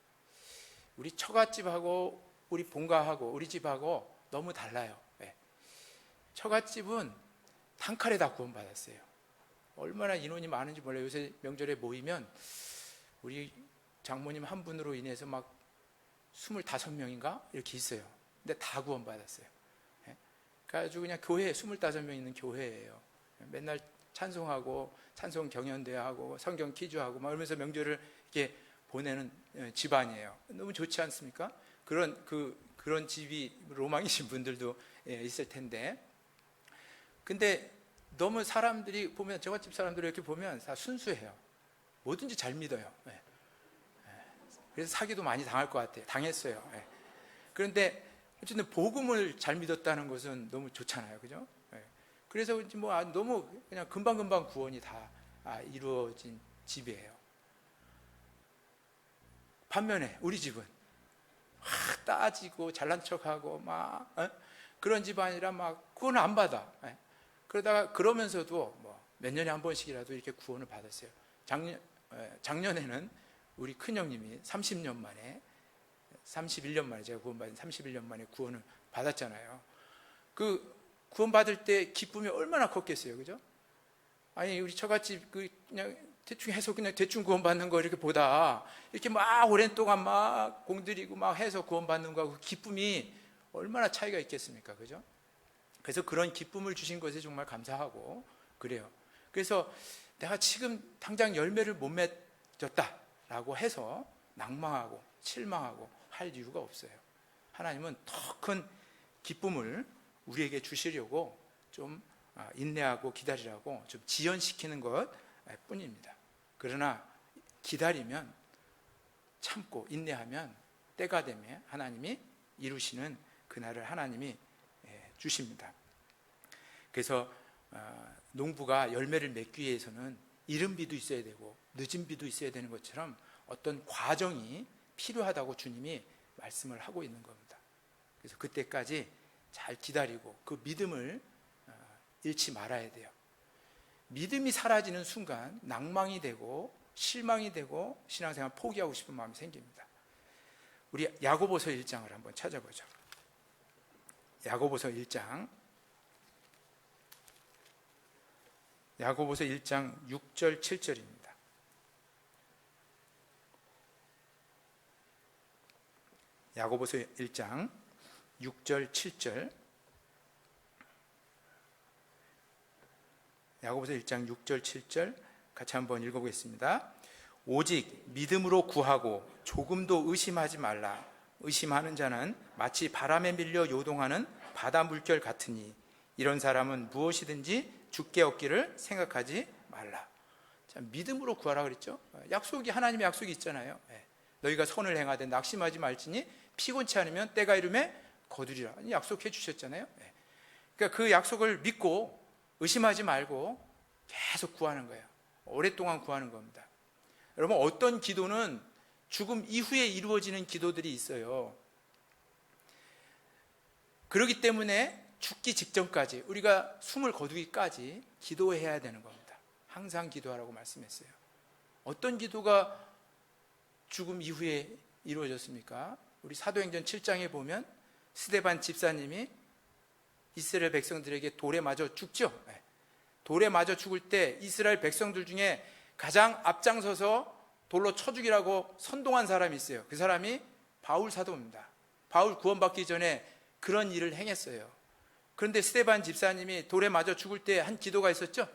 우리 처갓집하고 우리 본가하고 우리 집하고 너무 달라요. 처갓집은 단칼에 다 구원받았어요. 얼마나 인원이 많은지 몰라요. 요새 명절에 모이면 우리 장모님 한 분으로 인해서 막 25명인가 이렇게 있어요. 근데 다 구원받았어요. 그래가지고 그냥 교회 25명 있는 교회예요. 맨날 찬송하고 찬송 경연대회하고 성경 퀴즈하고 막 이러면서 명절을 이렇게 보내는 집안이에요. 너무 좋지 않습니까? 그런 집이 로망이신 분들도 있을 텐데, 근데 너무 사람들이 보면 저갓집 사람들 이렇게 보면 다 순수해요. 뭐든지 잘 믿어요. 그래서 사기도 많이 당할 것 같아요. 당했어요. 그런데 어쨌든 복음을 잘 믿었다는 것은 너무 좋잖아요, 그죠? 그래서 뭐 너무 그냥 금방금방 구원이 다 이루어진 집이에요. 반면에 우리 집은 막 따지고 잘난 척하고 막 그런 집안이라 막 구원을 안 받아. 그러다가 그러면서도 뭐 몇 년에 한 번씩이라도 이렇게 구원을 받았어요. 작년에는 우리 큰형님이 30년 만에 31년 만에 제가 구원받은 31년 만에 구원을 받았잖아요. 그 구원받을 때 기쁨이 얼마나 컸겠어요, 그죠? 아니 우리 처갓집 그냥 대충 해서 그냥 대충 구원받는 거 이렇게 보다 이렇게 막 오랜 동안 막 공들이고 막 해서 구원받는 거하고 그 기쁨이 얼마나 차이가 있겠습니까, 그죠? 그래서 그런 기쁨을 주신 것에 정말 감사하고 그래요. 그래서 내가 지금 당장 열매를 못 맺었다라고 해서 낭망하고 실망하고 할 이유가 없어요. 하나님은 더 큰 기쁨을 우리에게 주시려고 좀 인내하고 기다리라고 좀 지연시키는 것 뿐입니다. 그러나 기다리면, 참고 인내하면 때가 되면 하나님이 이루시는 그날을 하나님이 주십니다. 그래서 농부가 열매를 맺기 위해서는 이른 비도 있어야 되고 늦은 비도 있어야 되는 것처럼 어떤 과정이 필요하다고 주님이 말씀을 하고 있는 겁니다. 그래서 그때까지 잘 기다리고 그 믿음을 잃지 말아야 돼요. 믿음이 사라지는 순간 낭망이 되고 실망이 되고 신앙생활 포기하고 싶은 마음이 생깁니다. 우리 야고보서 1장을 한번 찾아보죠. 야고보서 1장 6절 7절입니다. 야고보서 1장 6절 7절. 야고보서 1장 6절 7절 같이 한번 읽어보겠습니다. 오직 믿음으로 구하고 조금도 의심하지 말라. 의심하는 자는 마치 바람에 밀려 요동하는 바다 물결 같으니 이런 사람은 무엇이든지 죽게 얻기를 생각하지 말라. 자, 믿음으로 구하라 그랬죠. 약속이, 하나님의 약속이 있잖아요. 너희가 선을 행하되 낙심하지 말지니 피곤치 않으면 때가 이르매 거두리라. 약속해 주셨잖아요. 그러니까 그 약속을 믿고 의심하지 말고 계속 구하는 거예요. 오랫동안 구하는 겁니다. 여러분, 어떤 기도는 죽음 이후에 이루어지는 기도들이 있어요. 그렇기 때문에 죽기 직전까지, 우리가 숨을 거두기까지 기도해야 되는 겁니다. 항상 기도하라고 말씀했어요. 어떤 기도가 죽음 이후에 이루어졌습니까? 우리 사도행전 7장에 보면 스데반 집사님이 이스라엘 백성들에게 돌에 맞아 죽죠. 돌에 맞아 죽을 때 이스라엘 백성들 중에 가장 앞장서서 돌로 쳐 죽이라고 선동한 사람이 있어요. 그 사람이 바울 사도입니다. 바울 구원받기 전에 그런 일을 행했어요. 그런데 스데반 집사님이 돌에 맞아 죽을 때 한 기도가 있었죠.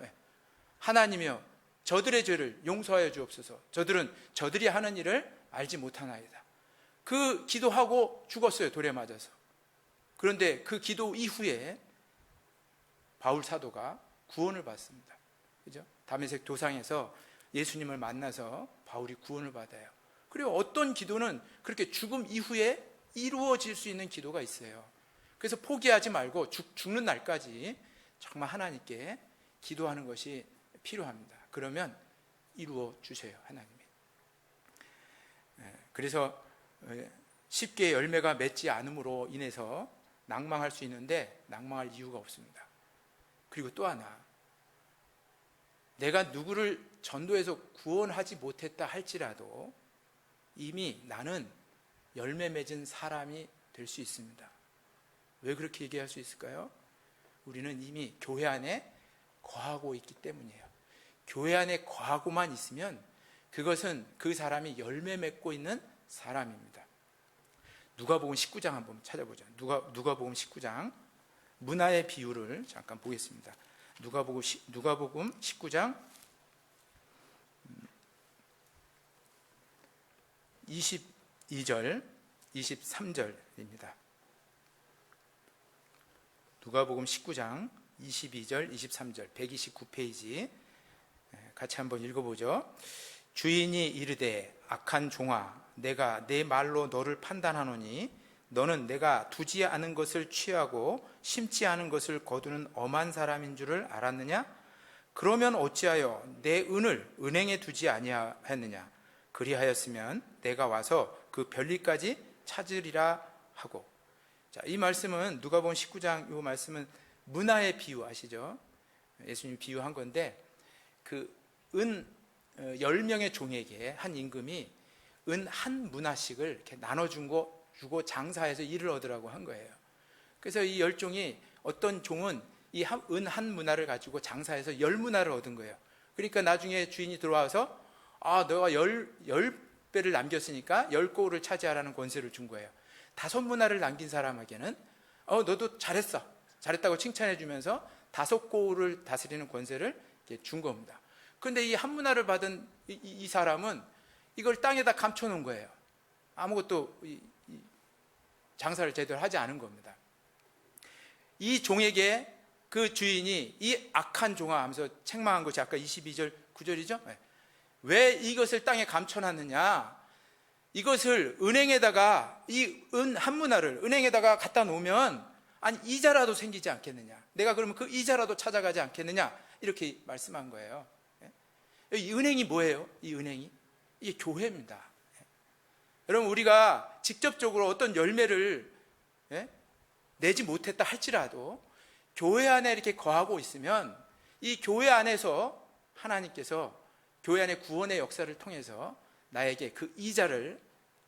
하나님이여 저들의 죄를 용서하여 주옵소서. 저들은 저들이 하는 일을 알지 못하나이다. 그 기도하고 죽었어요. 돌에 맞아서. 그런데 그 기도 이후에 바울 사도가 구원을 받습니다. 그죠? 다메섹 도상에서 예수님을 만나서 바울이 구원을 받아요. 그리고 어떤 기도는 그렇게 죽음 이후에 이루어질 수 있는 기도가 있어요. 그래서 포기하지 말고 죽는 날까지 정말 하나님께 기도하는 것이 필요합니다. 그러면 이루어 주셔요, 하나님이. 그래서 쉽게 열매가 맺지 않음으로 인해서 낭망할 수 있는데 낭망할 이유가 없습니다. 그리고 또 하나, 내가 누구를 전도해서 구원하지 못했다 할지라도 이미 나는 열매 맺은 사람이 될 수 있습니다. 왜 그렇게 얘기할 수 있을까요? 우리는 이미 교회 안에 거하고 있기 때문이에요. 교회 안에 거하고만 있으면 그것은 그 사람이 열매 맺고 있는 사람입니다. 누가복음 19장 한번 찾아보죠. 누가복음 19장 문화의 비유를 잠깐 보겠습니다. 누가복음 19장 22절 23절입니다. 누가복음 19장 22절 23절 129페이지 같이 한번 읽어보죠. 주인이 이르되 악한 종아 내가 내 말로 너를 판단하노니 너는 내가 두지 않은 것을 취하고 심지 않은 것을 거두는 엄한 사람인 줄을 알았느냐? 그러면 어찌하여 내 은을 은행에 두지 아니하였느냐? 그리하였으면 내가 와서 그 별리까지 찾으리라 하고. 자, 이 말씀은 누가복음 19장 이 말씀은 문화의 비유 아시죠? 예수님이 비유한 건데 그 은 10명의 종에게 한 임금이 은 한 문화씩을 이렇게 나눠주고 장사해서 일을 얻으라고 한 거예요. 그래서 이 10종이 어떤 종은 이 은 한 문화를 가지고 장사해서 10문화를 얻은 거예요. 그러니까 나중에 주인이 들어와서 너가 10배를 남겼으니까 10고을을 차지하라는 권세를 준 거예요. 5문화를 남긴 사람에게는 너도 잘했다고 칭찬해 주면서 5고을을 다스리는 권세를 준 겁니다. 그런데 이 한 문화를 받은 이 사람은 이걸 땅에다 감춰놓은 거예요. 아무것도 장사를 제대로 하지 않은 겁니다. 이 종에게 그 주인이 이 악한 종아 하면서 책망한 것이 아까 22절 9절이죠. 왜 이것을 땅에 감춰놨느냐? 이것을 은행에다가 이 은 한 문화를 은행에다가 갖다 놓으면 이자라도 생기지 않겠느냐? 내가 그러면 그 이자라도 찾아가지 않겠느냐? 이렇게 말씀한 거예요. 이 은행이 뭐예요? 이 은행이 이게 교회입니다. 여러분 우리가 직접적으로 어떤 열매를 내지 못했다 할지라도 교회 안에 이렇게 거하고 있으면 이 교회 안에서 하나님께서 교회 안의 구원의 역사를 통해서 나에게 그 이자를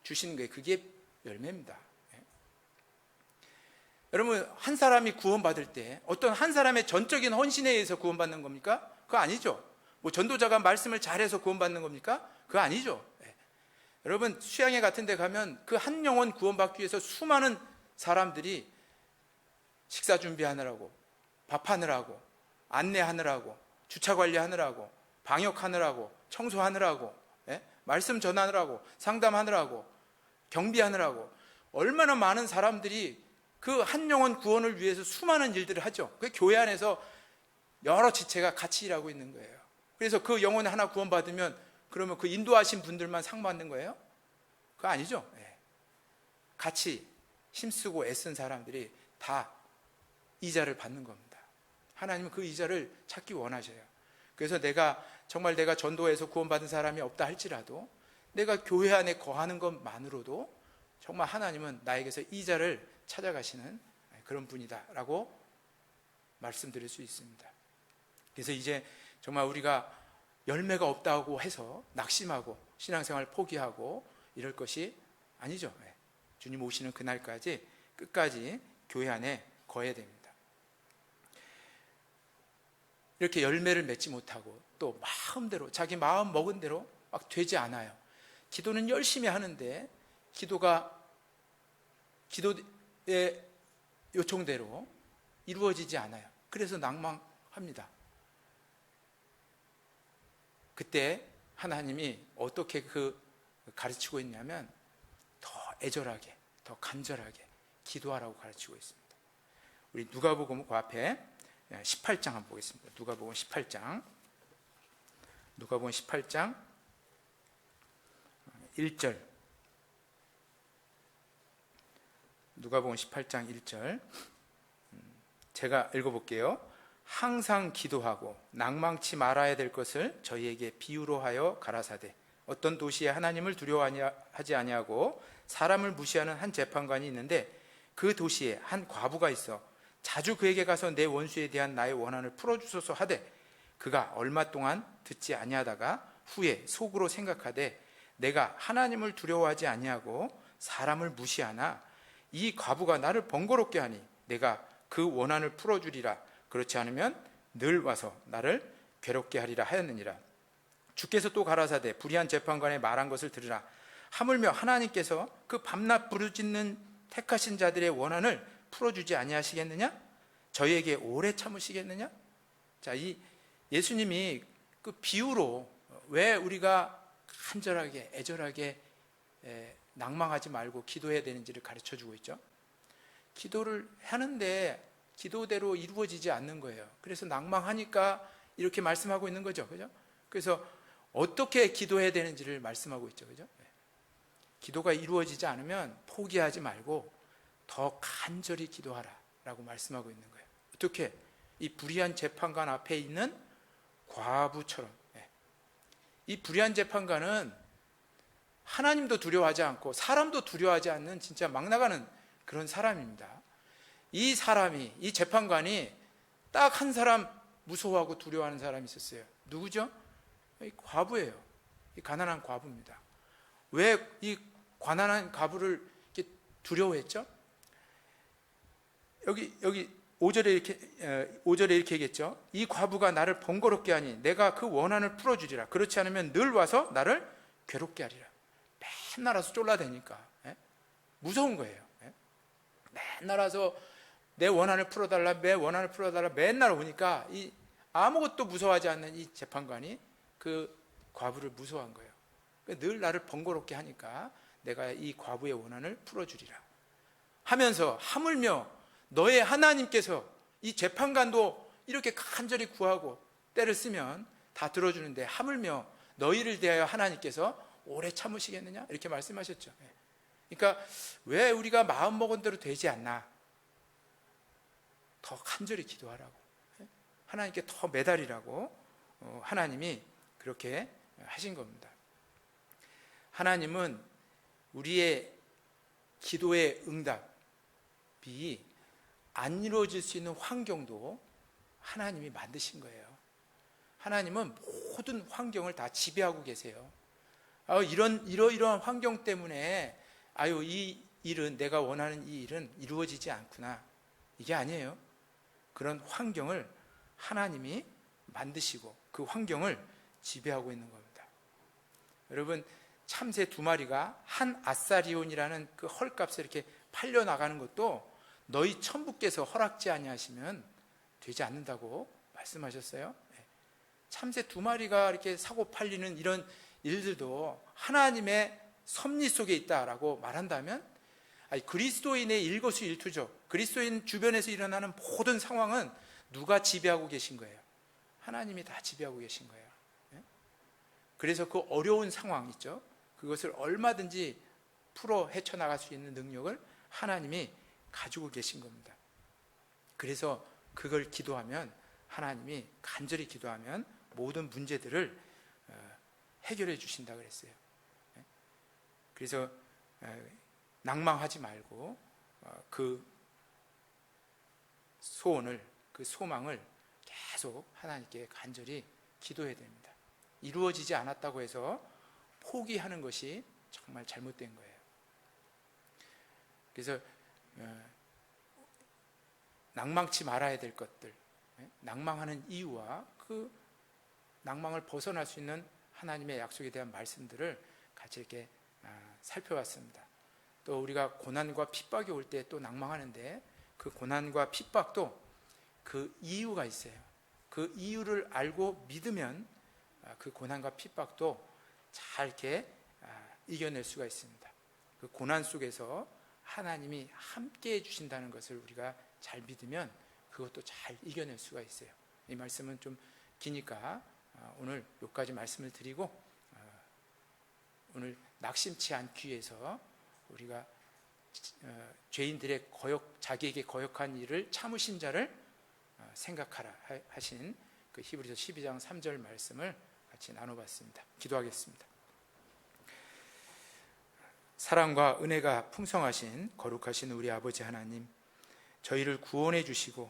주시는 거예요. 그게 열매입니다. 여러분 한 사람이 구원받을 때 어떤 한 사람의 전적인 헌신에 의해서 구원받는 겁니까? 그거 아니죠. 뭐 전도자가 말씀을 잘해서 구원받는 겁니까? 그거 아니죠. 여러분 수양회 같은 데 가면 그 한 영혼 구원받기 위해서 수많은 사람들이 식사 준비하느라고 밥하느라고 안내하느라고 주차 관리하느라고 방역하느라고 청소하느라고 말씀 전하느라고 상담하느라고 경비하느라고 얼마나 많은 사람들이 그 한 영혼 구원을 위해서 수많은 일들을 하죠. 그 교회 안에서 여러 지체가 같이 일하고 있는 거예요. 그래서 그 영혼 하나 구원받으면 그러면 그 인도하신 분들만 상 받는 거예요? 그거 아니죠. 같이 힘쓰고 애쓴 사람들이 다 이자를 받는 겁니다. 하나님은 그 이자를 찾기 원하셔요. 그래서 내가 전도해서 구원받은 사람이 없다 할지라도 내가 교회 안에 거하는 것만으로도 정말 하나님은 나에게서 이자를 찾아가시는 그런 분이다라고 말씀드릴 수 있습니다. 그래서 이제 정말 우리가 열매가 없다고 해서 낙심하고 신앙생활 포기하고 이럴 것이 아니죠. 주님 오시는 그날까지 끝까지 교회 안에 거해야 됩니다. 이렇게 열매를 맺지 못하고 또 마음대로 자기 마음 먹은 대로 막 되지 않아요. 기도는 열심히 하는데 기도의 요청대로 이루어지지 않아요. 그래서 낭망합니다. 그때 하나님이 어떻게 가르치고 있냐면 더 애절하게, 더 간절하게 기도하라고 가르치고 있습니다. 우리 누가복음 그 앞에 18장 한번 보겠습니다. 누가복음 18장 1절. 누가복음 18장 1절. 제가 읽어볼게요. 항상 기도하고 낭망치 말아야 될 것을 저희에게 비유로 하여 가라사대 어떤 도시에 하나님을 두려워하지 아니하고 사람을 무시하는 한 재판관이 있는데 그 도시에 한 과부가 있어 자주 그에게 가서 내 원수에 대한 나의 원한을 풀어주소서 하되 그가 얼마 동안 듣지 아니하다가 후에 속으로 생각하되 내가 하나님을 두려워하지 아니하고 사람을 무시하나 이 과부가 나를 번거롭게 하니 내가 그 원한을 풀어주리라. 그렇지 않으면 늘 와서 나를 괴롭게 하리라 하였느니라. 주께서 또 가라사대 불의한 재판관의 말한 것을 들으라. 하물며 하나님께서 그 밤낮 부르짖는 택하신 자들의 원한을 풀어주지 아니하시겠느냐? 저희에게 오래 참으시겠느냐? 자, 이 예수님이 그 비유로 왜 우리가 간절하게 애절하게 낭망하지 말고 기도해야 되는지를 가르쳐 주고 있죠. 기도를 하는데 기도대로 이루어지지 않는 거예요. 그래서 낭망하니까 이렇게 말씀하고 있는 거죠. 그죠? 그래서 어떻게 기도해야 되는지를 말씀하고 있죠. 그죠? 기도가 이루어지지 않으면 포기하지 말고 더 간절히 기도하라 라고 말씀하고 있는 거예요. 어떻게? 이 불의한 재판관 앞에 있는 과부처럼. 이 불의한 재판관은 하나님도 두려워하지 않고 사람도 두려워하지 않는 진짜 막 나가는 그런 사람입니다. 이 사람이, 이 재판관이 딱 한 사람 무서워하고 두려워하는 사람이 있었어요. 누구죠? 이 과부예요. 이 가난한 과부입니다. 왜 이 가난한 과부를 이렇게 두려워했죠? 여기 5절에 이렇게 얘기했죠. 이 과부가 나를 번거롭게 하니 내가 그 원한을 풀어주리라. 그렇지 않으면 늘 와서 나를 괴롭게 하리라. 맨날 와서 쫄라대니까 무서운 거예요. 맨날 와서 내 원한을 풀어달라, 내 원한을 풀어달라 맨날 오니까 이 아무것도 무서워하지 않는 이 재판관이 그 과부를 무서워한 거예요. 늘 나를 번거롭게 하니까 내가 이 과부의 원한을 풀어주리라 하면서 하물며 너의 하나님께서 이 재판관도 이렇게 간절히 구하고 때를 쓰면 다 들어주는데 하물며 너희를 대하여 하나님께서 오래 참으시겠느냐? 이렇게 말씀하셨죠. 그러니까 왜 우리가 마음먹은 대로 되지 않나? 더 간절히 기도하라고, 하나님께 더 매달리라고 하나님이 그렇게 하신 겁니다. 하나님은 우리의 기도의 응답이 안 이루어질 수 있는 환경도 하나님이 만드신 거예요. 하나님은 모든 환경을 다 지배하고 계세요. 이러이러한 환경 때문에 이 일은, 내가 원하는 이 일은 이루어지지 않구나, 이게 아니에요. 그런 환경을 하나님이 만드시고 그 환경을 지배하고 있는 겁니다. 여러분, 참새 2마리가 한 아사리온이라는 그 헐값에 이렇게 팔려 나가는 것도 너희 천부께서 허락지 아니하시면 되지 않는다고 말씀하셨어요. 참새 2마리가 이렇게 사고 팔리는 이런 일들도 하나님의 섭리 속에 있다라고 말한다면, 그리스도인의 일거수일투족, 그리스도인 주변에서 일어나는 모든 상황은 누가 지배하고 계신 거예요? 하나님이 다 지배하고 계신 거예요. 그래서 그 어려운 상황 있죠, 그것을 얼마든지 풀어 헤쳐나갈 수 있는 능력을 하나님이 가지고 계신 겁니다. 그래서 그걸 기도하면, 하나님이 간절히 기도하면 모든 문제들을 해결해 주신다 그랬어요. 그래서 낭망하지 말고 그 소원을, 그 소망을 계속 하나님께 간절히 기도해야 됩니다. 이루어지지 않았다고 해서 포기하는 것이 정말 잘못된 거예요. 그래서 낭망치 말아야 될 것들, 낭망하는 이유와 그 낭망을 벗어날 수 있는 하나님의 약속에 대한 말씀들을 같이 이렇게 살펴봤습니다. 또 우리가 고난과 핍박이 올 때 또 낭망하는데, 그 고난과 핍박도 그 이유가 있어요. 그 이유를 알고 믿으면 그 고난과 핍박도 잘 이렇게 이겨낼 수가 있습니다. 그 고난 속에서 하나님이 함께 해주신다는 것을 우리가 잘 믿으면 그것도 잘 이겨낼 수가 있어요. 이 말씀은 좀 기니까 오늘 여기까지 말씀을 드리고, 오늘 낙심치 않기 위해서 우리가 죄인들의 자기에게 거역한 일을 참으신 자를 생각하라 하신 그 히브리서 12장 3절 말씀을 같이 나눠봤습니다. 기도하겠습니다. 사랑과 은혜가 풍성하신 거룩하신 우리 아버지 하나님, 저희를 구원해 주시고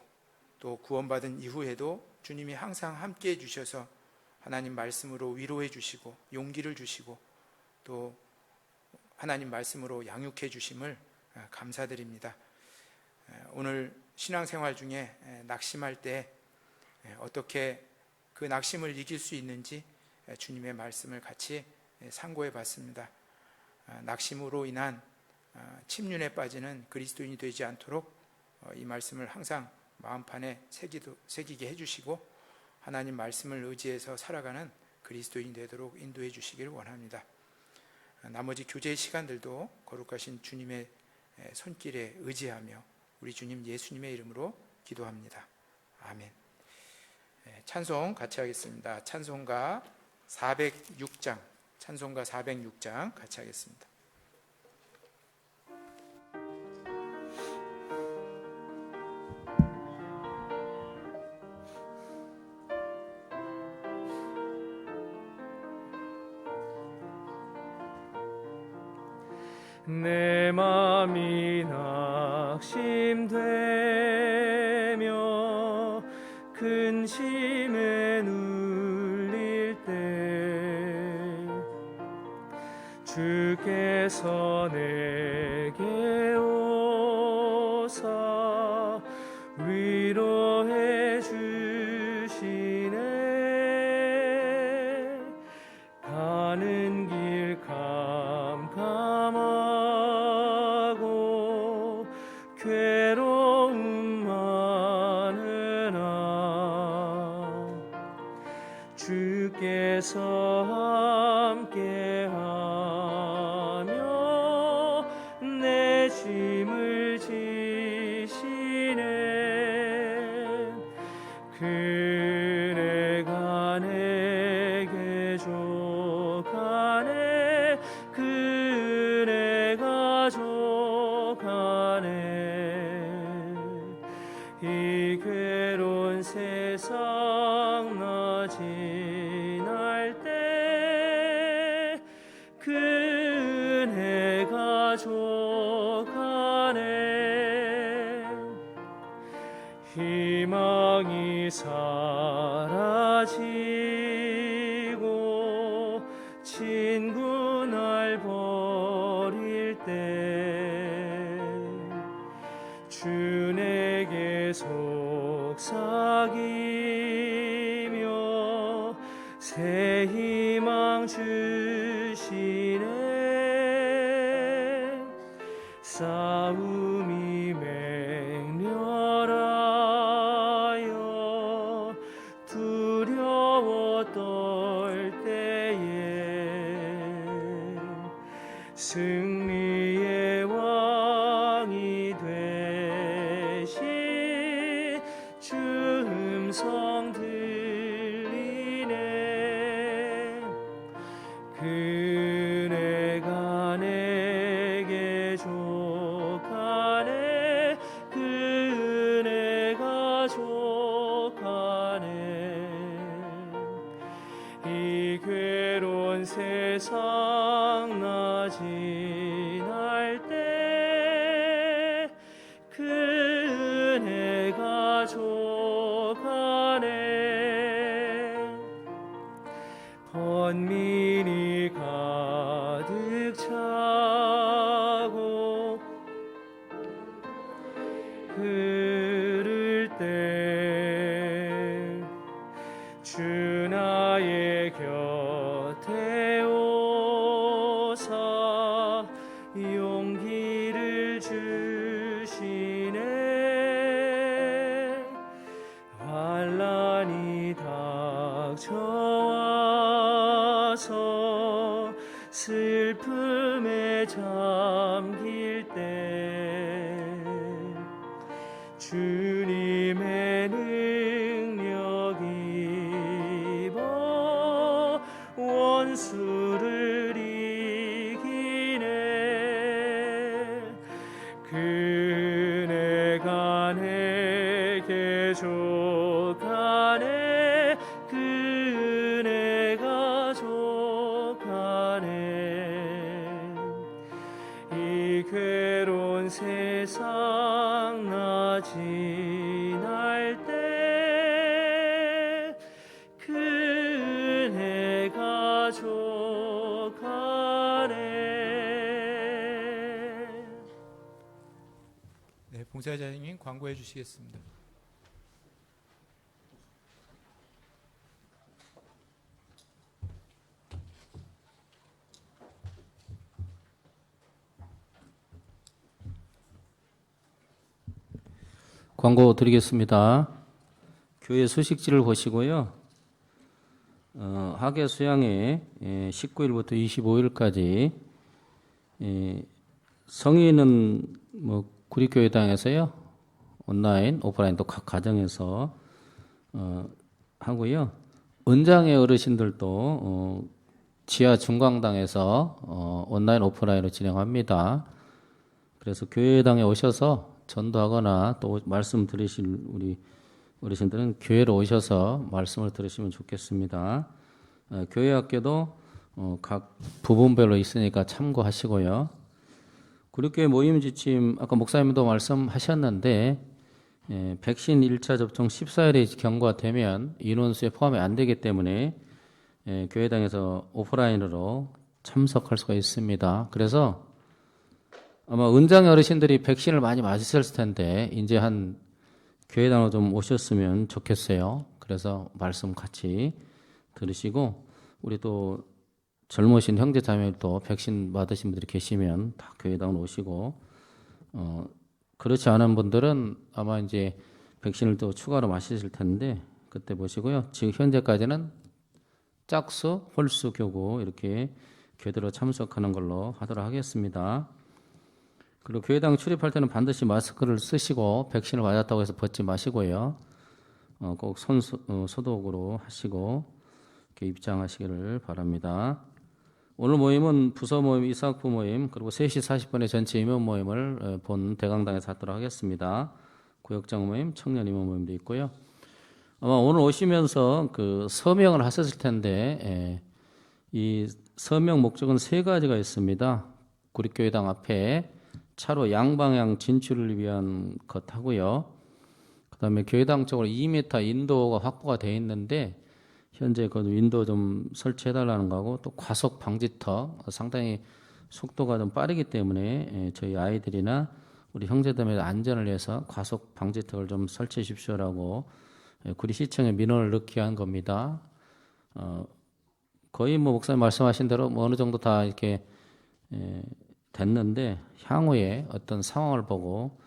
또 구원받은 이후에도 주님이 항상 함께 해 주셔서 하나님 말씀으로 위로해 주시고 용기를 주시고 또 하나님 말씀으로 양육해 주심을 감사드립니다. 오늘 신앙생활 중에 낙심할 때 어떻게 그 낙심을 이길 수 있는지 주님의 말씀을 같이 상고해 봤습니다. 낙심으로 인한 침륜에 빠지는 그리스도인이 되지 않도록 이 말씀을 항상 마음판에 새기게 해주시고 하나님 말씀을 의지해서 살아가는 그리스도인이 되도록 인도해 주시기를 원합니다. 나머지 교제의 시간들도 거룩하신 주님의 손길에 의지하며 우리 주님 예수님의 이름으로 기도합니다. 아멘. 찬송 같이 하겠습니다. 찬송가 406장 같이 하겠습니다. 내 맘이 낙심되며 근심에 눌릴 때 주께서 내게 오사 위로해 주시네. 가는 길 캄캄하고 괴로움 많으나 주께서 함께하며 내 짐을 지시네. 그네가 내게 족하네. 그네가 족하네. 이 괴로운 세상 나 지날 때 그네가 족하네. 희망이 사라지고 친구 날 버릴 때 주 내게 속삭이며 새 희망 주시네. 싸움이 맹렬하여 두려워 떨 때에 승리의 왕이 되신 주 음성 들리네. 그네가 내게 족하네. 그네가 족하네. 이 괴로운 세상 나 지날 때 그네가 족하네. 번민이 가득 차고 흐를 때 주 나의 곁에 오사 용기를 주시네. 환난이 닥쳐와서 슬픔에 잠 잠길 때 주님의 능력이 입어 원수를 이기네. 그네가 내게 족하네. 그네가 족하네. 이 괴로운 세상 나 지날 때 그네가 족하네. 네, 봉사자님 광고해 주시겠습니다. 광고 드리겠습니다. 교회 소식지를 보시고요. 학예 수양회 19일부터 25일까지 성인은 구리교회당에서요. 온라인, 오프라인 또 각 가정에서 하고요. 은장의 어르신들도 지하 중광당에서 온라인, 오프라인으로 진행합니다. 그래서 교회당에 오셔서 전도하거나 또 말씀 들으실 우리 어르신들은 교회로 오셔서 말씀을 들으시면 좋겠습니다. 교회 학교도 각 부분별로 있으니까 참고하시고요. 구리교회 모임 지침 아까 목사님도 말씀하셨는데 백신 1차 접종 14일에 경과되면 인원수에 포함이 안 되기 때문에 교회당에서 오프라인으로 참석할 수가 있습니다. 그래서 아마 은장 어르신들이 백신을 많이 맞으셨을 텐데 이제 한 교회당으로 좀 오셨으면 좋겠어요. 그래서 말씀 같이 들으시고 우리 또 젊으신 형제 자매들도 백신 받으신 분들이 계시면 다 교회당으로 오시고 그렇지 않은 분들은 아마 이제 백신을 또 추가로 맞으실 텐데 그때 보시고요. 지금 현재까지는 짝수, 홀수, 교구 이렇게 교대로 참석하는 걸로 하도록 하겠습니다. 그리고 교회당 출입할 때는 반드시 마스크를 쓰시고 백신을 맞았다고 해서 벗지 마시고요. 꼭 손 소독으로 하시고 이렇게 입장하시기를 바랍니다. 오늘 모임은 부서 모임, 이사학부 모임, 그리고 3시 40분에 전체 임원 모임을 본 대강당에서 하도록 하겠습니다. 구역장 모임, 청년 임원 모임도 있고요. 아마 오늘 오시면서 그 서명을 하셨을 텐데 이 서명 목적은 3가지가 있습니다. 구리교회당 앞에 차로 양방향 진출을 위한 것 하고요. 그 다음에 교회당 쪽으로 2m 인도가 확보가 되어 있는데 현재 그 인도 좀 설치해달라는 거하고 또 과속 방지턱 상당히 속도가 좀 빠르기 때문에 저희 아이들이나 우리 형제들의 안전을 위해서 과속 방지턱을 좀 설치해 주십시오라고 구리시청에 민원을 넣기 한 겁니다. 거의 뭐 목사님 말씀하신 대로 뭐 어느 정도 다 이렇게 됐는데 향후에 어떤 상황을 보고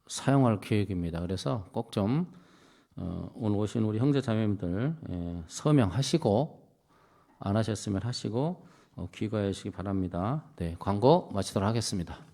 사용할 계획입니다. 그래서 꼭 좀 오늘 오신 우리 형제 자매님들 서명하시고 안 하셨으면 하시고 귀가해 주시기 바랍니다. 네, 광고 마치도록 하겠습니다.